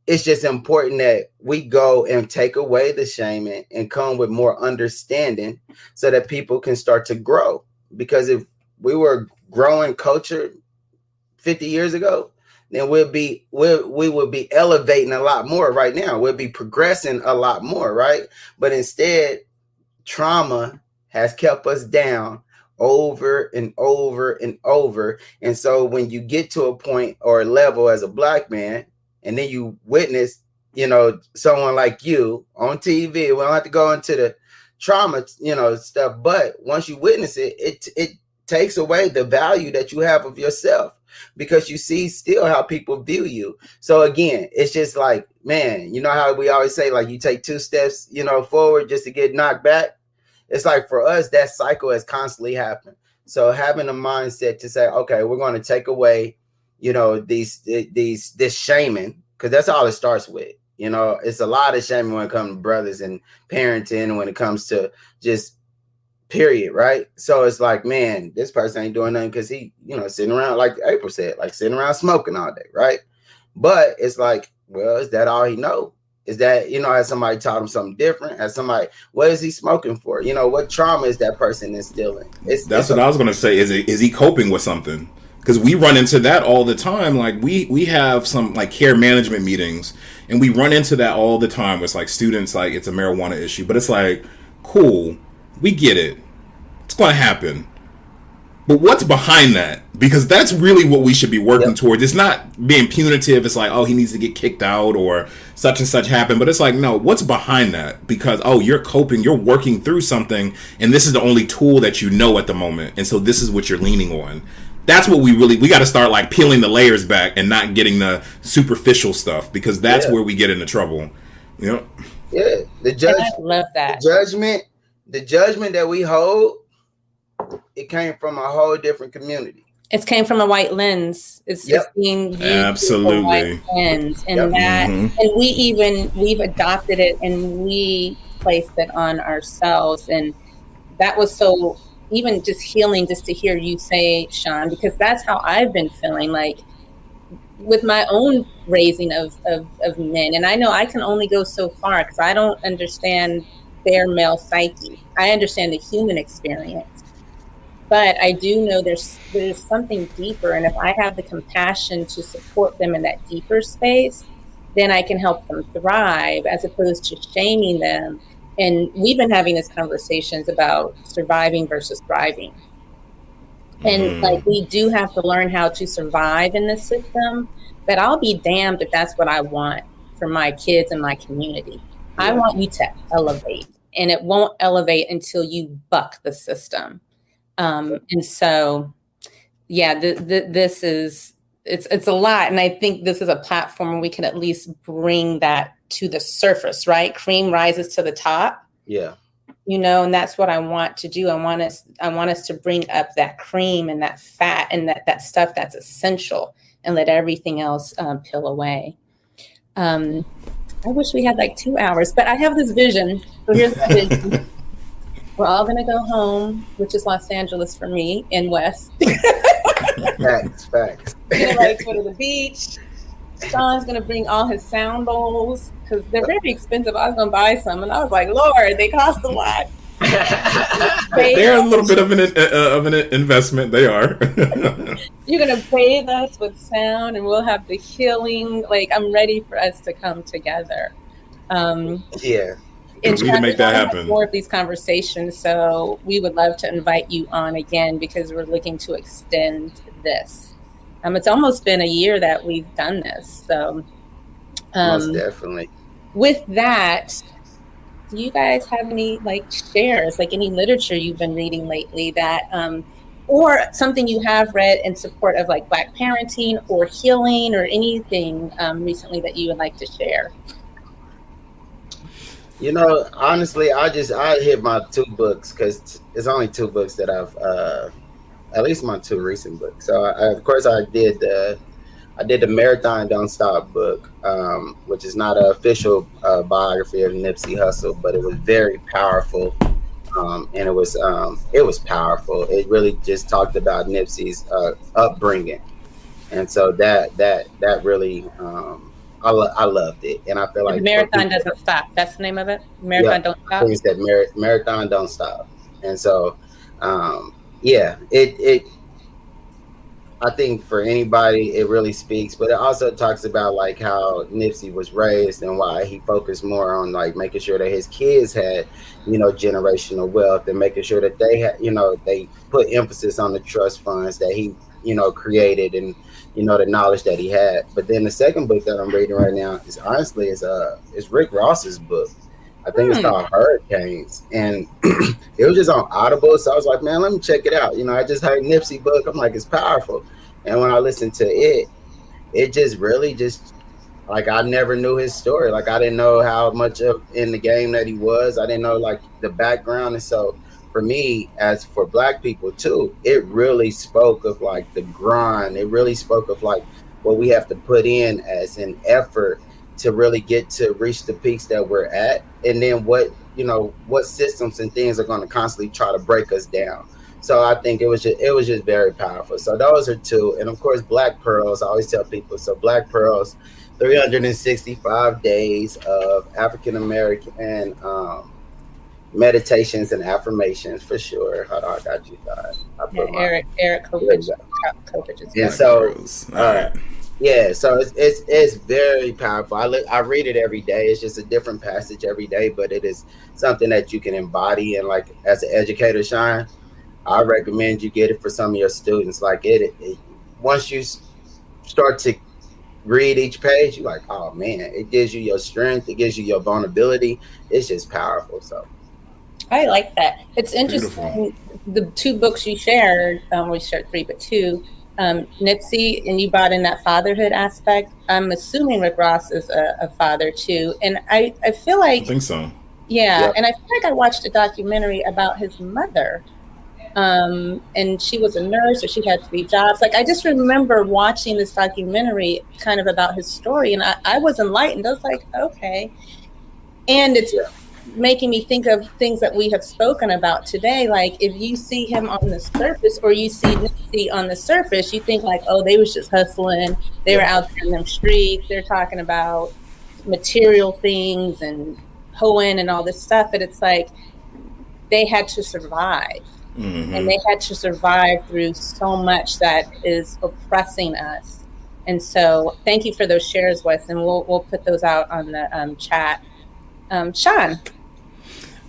it's just important that we go and take away the shaming and come with more understanding so that people can start to grow. Because if we were growing culture 50 years ago, then we would be elevating a lot more right now. We'll be progressing a lot more, right? But instead, trauma has kept us down over and over and over. And so when you get to a point or a level as a Black man, and then you witness, someone like you on TV, we don't have to go into the trauma, stuff. But once you witness it, it takes away the value that you have of yourself, because you see still how people view you. So again, it's just like, man, how we always say, like, you take 2 steps, forward just to get knocked back. It's like, for us, that cycle has constantly happened. So having a mindset to say, okay, we're going to take away, this shaming, because that's all it starts with. It's a lot of shaming when it comes to brothers and parenting, when it comes to just period, right? So it's like, man, this person ain't doing nothing because he, sitting around, like April said, like, sitting around smoking all day, right? But it's like, well, is that all he know? Is that, has somebody taught him something different? What is he smoking for? What trauma is that person instilling? That's what I was going to say. Is he coping with something? because we run into that all the time. Like we have some like care management meetings, and we run into that all the time with like students, like it's a marijuana issue, but it's like, cool, we get it, it's going to happen. But what's behind that? Because that's really what we should be working towards. It's not being punitive. It's like, oh, he needs to get kicked out or such and such happened. But it's like, no, what's behind that? Because, oh, you're coping, you're working through something, and this is the only tool that you know at the moment. And so this is what you're leaning on. That's what we got to start like peeling the layers back and not getting the superficial stuff, because that's where we get into trouble. You know? Yeah. I love that. The judgment that we hold, it came from a whole different community. It came from a white lens. It's being viewed absolutely through a white lens, and that, and we've adopted it and we placed it on ourselves, and that was so even just healing just to hear you say, Shawn, because that's how I've been feeling like with my own raising of men, and I know I can only go so far because I don't understand their male psyche. I understand the human experience. But I do know there's something deeper, and if I have the compassion to support them in that deeper space, then I can help them thrive as opposed to shaming them. And we've been having these conversations about surviving versus thriving. And like we do have to learn how to survive in this system, but I'll be damned if that's what I want for my kids and my community. I want you to elevate, and it won't elevate until you buck the system. And so, this is, it's a lot. And I think this is a platform where we can at least bring that to the surface, right? Cream rises to the top. Yeah. You know, and that's what I want to do. I want us to bring up that cream and that fat and that stuff that's essential, and let everything else peel away. I wish we had like 2 hours, but I have this vision. So here's the vision. We're all going to go home, which is Los Angeles for me, and West. Facts. We're going to go to the beach. Shawn's going to bring all his sound bowls because they're very expensive. I was going to buy some, and I was like, Lord, they cost a lot. They're a little bit of an investment. They are. You're going to bathe us with sound, and we'll have the healing. Like, I'm ready for us to come together. We need to make that happen. More of these conversations, so we would love to invite you on again because we're looking to extend this. It's almost been a year that we've done this, so most definitely. With that, do you guys have any like shares, like any literature you've been reading lately that, or something you have read in support of like Black parenting or healing or anything recently that you would like to share? You know, honestly, I hit my 2 books because it's only 2 books that I've, at least my 2 recent books. So of course I did the Marathon Don't Stop book, which is not an official biography of Nipsey Hussle, but it was very powerful. And it was powerful. It really just talked about Nipsey's upbringing. And so that really, I loved it, and I feel like Marathon Doesn't Stop. That's the name of it. Marathon Don't Stop. Things that Marathon Don't Stop, and so it. I think for anybody, it really speaks, but it also talks about like how Nipsey was raised and why he focused more on like making sure that his kids had, generational wealth, and making sure that they had, they put emphasis on the trust funds that he, created, and the knowledge that he had. But then the second book that I'm reading right now is Rick Ross's book. I think it's called Hurricanes, and it was just on Audible. So I was like, man, let me check it out. I just heard Nipsey book. I'm like, it's powerful. And when I listened to it, it just really just like, I never knew his story. Like, I didn't know how much in the game that he was. I didn't know like the background. And so for me, as for Black people too, it really spoke of like the grind. It really spoke of like what we have to put in as an effort to really get to reach the peaks that we're at, and then what systems and things are going to constantly try to break us down. So I think it was just very powerful. So those are 2, and of course Black Pearls. I always tell people, so Black Pearls, 365 days of African American meditations and affirmations, for sure. Hold on, I got you. Eric, Copage's And book. so, All right. yeah, so it's very powerful. I read it every day. It's just a different passage every day, but it is something that you can embody. And like as an educator, Shawn, I recommend you get it for some of your students. Like once you start to read each page, you're like, oh man, it gives you your strength, it gives you your vulnerability. It's just powerful. So I like that. It's interesting. Beautiful. The two books you shared, we shared three, but two, Nipsey, and you brought in that fatherhood aspect. I'm assuming Rick Ross is a father too. And I feel like, I think so. yeah. Yep. And I feel like I watched a documentary about his mother. And she was a nurse, or she had three jobs. Like, I just remember watching this documentary kind of about his story, and I was enlightened. I was like, okay. And it's making me think of things that we have spoken about today. Like, if you see him on the surface, or you see Nipsey on the surface, you think like, oh, they was just hustling. They were out there in them streets. They're talking about material things and hoeing and all this stuff. But it's like, they had to survive. Mm-hmm. And they had to survive through so much that is oppressing us. And so thank you for those shares, Wes, and we'll put those out on the chat. Shawn.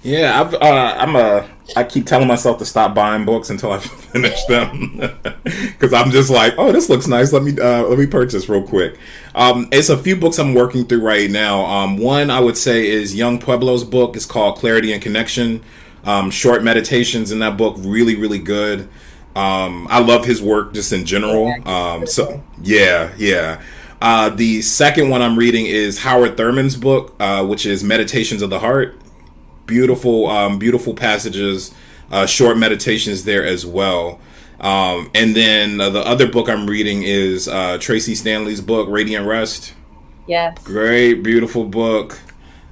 Yeah, I keep telling myself to stop buying books until I finish them, because I'm just like, oh, this looks nice. Let me purchase real quick. It's a few books I'm working through right now. One I would say is Young Pueblo's book. It's called Clarity and Connection. Short meditations in that book, really, really good. I love his work just in general. The second one I'm reading is Howard Thurman's book, which is Meditations of the Heart. Beautiful passages, short meditations there as well. And then the other book I'm reading is Tracy Stanley's book, Radiant Rest. Yes. Great, beautiful book.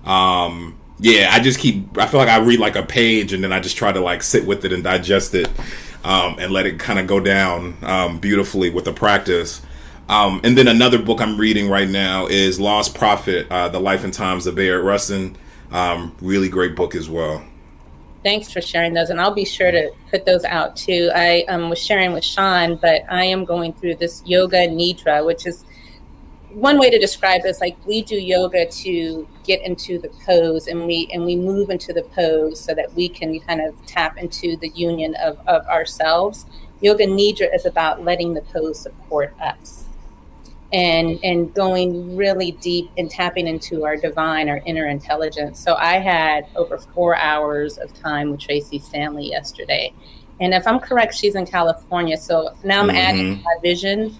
I feel like I read like a page and then I just try to like sit with it and digest it, and let it kind of go down beautifully with the practice. And then another book I'm reading right now is Lost Prophet, The Life and Times of Bayard Rustin. Really great book as well. Thanks for sharing those, and I'll be sure to put those out too. I was sharing with Shawn, but I am going through this yoga nidra, which is one way to describe this. Like, we do yoga to get into the pose, and we move into the pose so that we can kind of tap into the union of ourselves. Yoga nidra is about letting the pose support us, and going really deep and tapping into our divine, our inner intelligence. So I had over 4 hours of time with Tracy Stanley yesterday. And if I'm correct, she's in California. So now I'm adding to my vision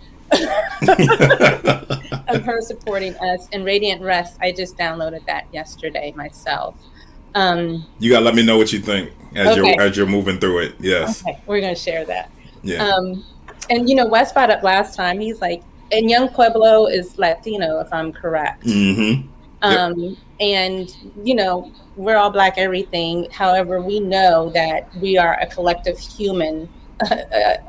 of her supporting us. And Radiant Rest, I just downloaded that yesterday myself. You gotta let me know what you think as you're moving through it. Yes. Okay, we're gonna share that. Yeah. And Wes brought up last time, he's like, and Young Pueblo is Latino, if I'm correct. Mm-hmm. And, we're all Black everything. However, we know that we are a collective human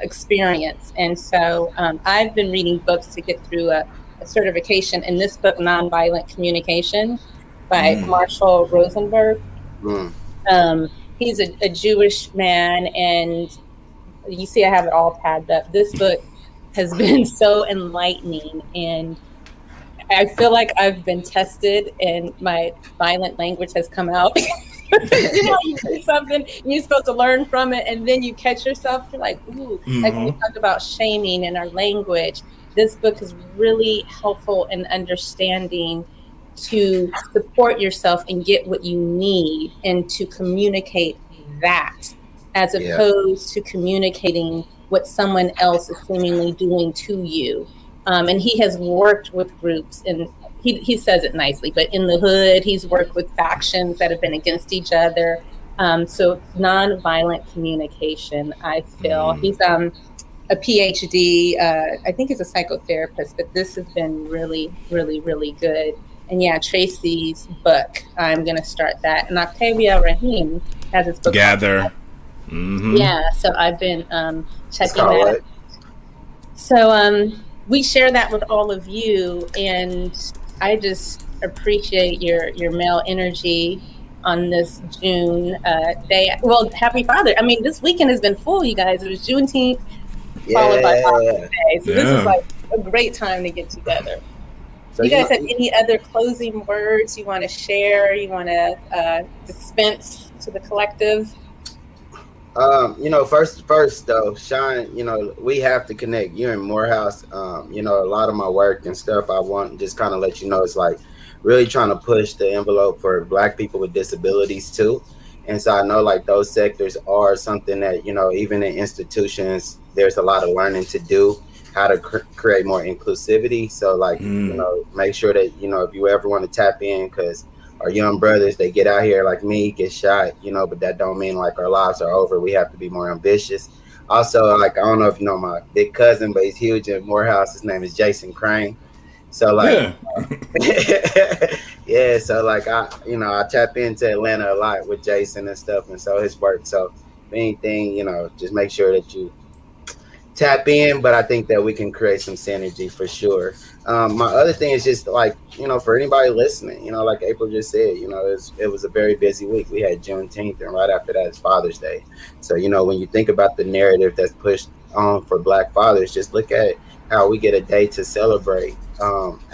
experience. And so I've been reading books to get through a certification in this book, Nonviolent Communication by Marshall Rosenberg. He's a Jewish man, and you see I have it all tagged up. This book has been so enlightening, and I feel like I've been tested and my violent language has come out. You say something and you're supposed to learn from it, and then you catch yourself, you're like, ooh. Like when we talked about shaming in our language, this book is really helpful in understanding to support yourself and get what you need, and to communicate that, as opposed to communicating what someone else is seemingly doing to you. And he has worked with groups, and he says it nicely, but in the hood, he's worked with factions that have been against each other. So nonviolent communication, I feel. He's a PhD. I think he's a psychotherapist, but this has been really, really, really good. And Tracy's book, I'm going to start that. And Octavia Rahim has his book. Gather. Yeah, so I've been checking that out. So we share that with all of you, and I just appreciate your male energy on this June day. Well, happy Father. I mean, this weekend has been full, you guys. It was Juneteenth. followed by Yeah. Father's Day. So this is Yeah. like a great time to get together. So You guys have any other closing words you want to share? You want to dispense to the collective? first though, Shawn, we have to connect. You in Morehouse, a lot of my work and stuff I want to just kind of let you know it's like really trying to push the envelope for Black people with disabilities too. And so I know like those sectors are something that, even in institutions, there's a lot of learning to do how to create more inclusivity. So like, make sure that, if you ever want to tap in, because our young brothers, they get out here like me, get shot, but that don't mean like our lives are over. We have to be more ambitious. Also, like, I don't know if you know my big cousin, but he's huge in Morehouse. His name is Jason Crane. So like, Yeah. yeah, so like I tap into Atlanta a lot with Jason and stuff, and so his work. So if anything, just make sure that you tap in, but I think that we can create some synergy for sure. My other thing is just like, for anybody listening, like April just said, it was a very busy week. We had Juneteenth, and right after that is Father's Day. So, when you think about the narrative that's pushed on for Black fathers, just look at how we get a day to celebrate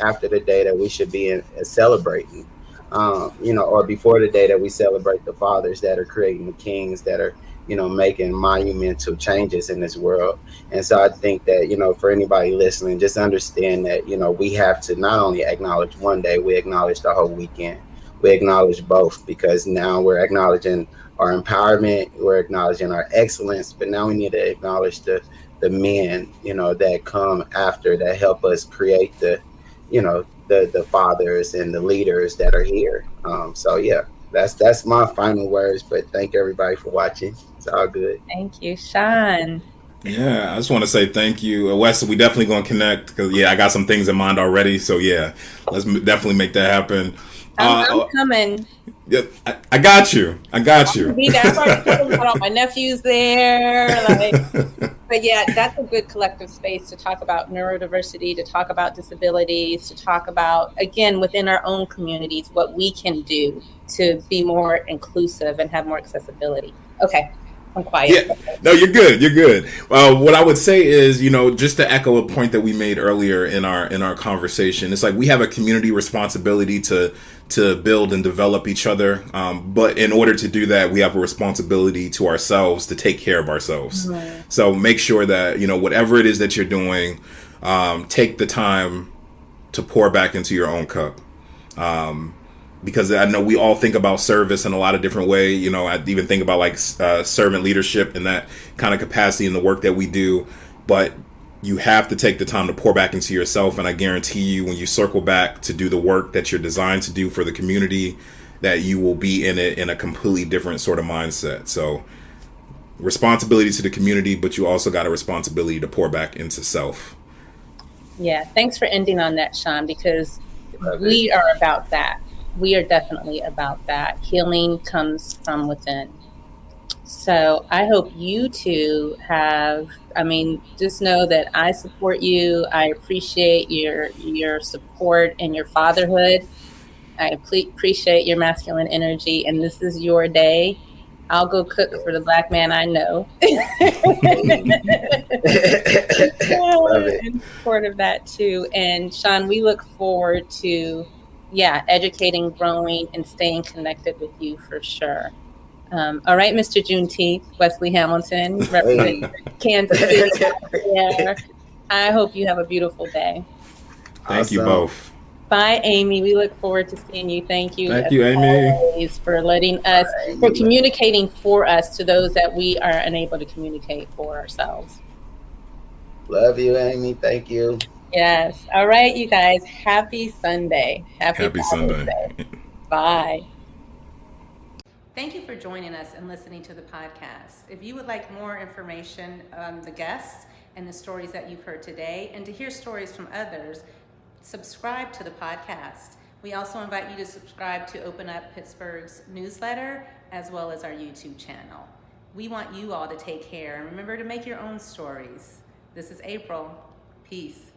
after the day that we should be celebrating. Or before the day that we celebrate the fathers that are creating the kings that are, making monumental changes in this world. And so I think that, for anybody listening, just understand that, we have to not only acknowledge one day, we acknowledge the whole weekend. We acknowledge both, because now we're acknowledging our empowerment, we're acknowledging our excellence, but now we need to acknowledge the men, that come after, that help us create the fathers and the leaders that are here. So yeah, that's my final words, but thank everybody for watching. It's all good. Thank you, Shawn. Yeah, I just want to say thank you, Wes. We definitely gonna connect because I got some things in mind already. So yeah, let's definitely make that happen. I'm coming. Yeah, I got you. I got you. I've already told them about all my nephews there. But yeah, that's a good collective space to talk about neurodiversity, to talk about disabilities, to talk about, again, within our own communities, what we can do to be more inclusive and have more accessibility. Okay, I'm quiet. Yeah, no, you're good. You're good. What I would say is, just to echo a point that we made earlier in our conversation, it's like we have a community responsibility to build and develop each other. But in order to do that, we have a responsibility to ourselves to take care of ourselves. Mm-hmm. So make sure that, whatever it is that you're doing, take the time to pour back into your own cup. Because I know we all think about service in a lot of different ways. I even think about like servant leadership and that kind of capacity in the work that we do. But you have to take the time to pour back into yourself. And I guarantee you, when you circle back to do the work that you're designed to do for the community, that you will be in it in a completely different sort of mindset. So responsibility to the community, but you also got a responsibility to pour back into self. Yeah, thanks for ending on that, Shawn, because we are about that. We are definitely about that. Healing comes from within. So I hope you two just know that I support you. I appreciate your support and your fatherhood. I appreciate your masculine energy, and this is your day. I'll go cook for the Black man I know. In support of that too. And Shawn, we look forward to educating, growing, and staying connected with you for sure. All right, Mr. Juneteenth, Wesley Hamilton, representing Kansas City. I hope you have a beautiful day. Thank you both. Bye, Amy. We look forward to seeing you. Thank you, Amy, for letting us, for communicating for us to those that we are unable to communicate for ourselves. Love you, Amy. Thank you. Yes. All right, you guys. Happy Sunday. Happy Sunday. Bye. Thank you for joining us and listening to the podcast. If you would like more information on the guests and the stories that you've heard today, and to hear stories from others, subscribe to the podcast. We also invite you to subscribe to Open Up Pittsburgh's newsletter, as well as our YouTube channel. We want you all to take care, and remember to make your own stories. This is April. Peace.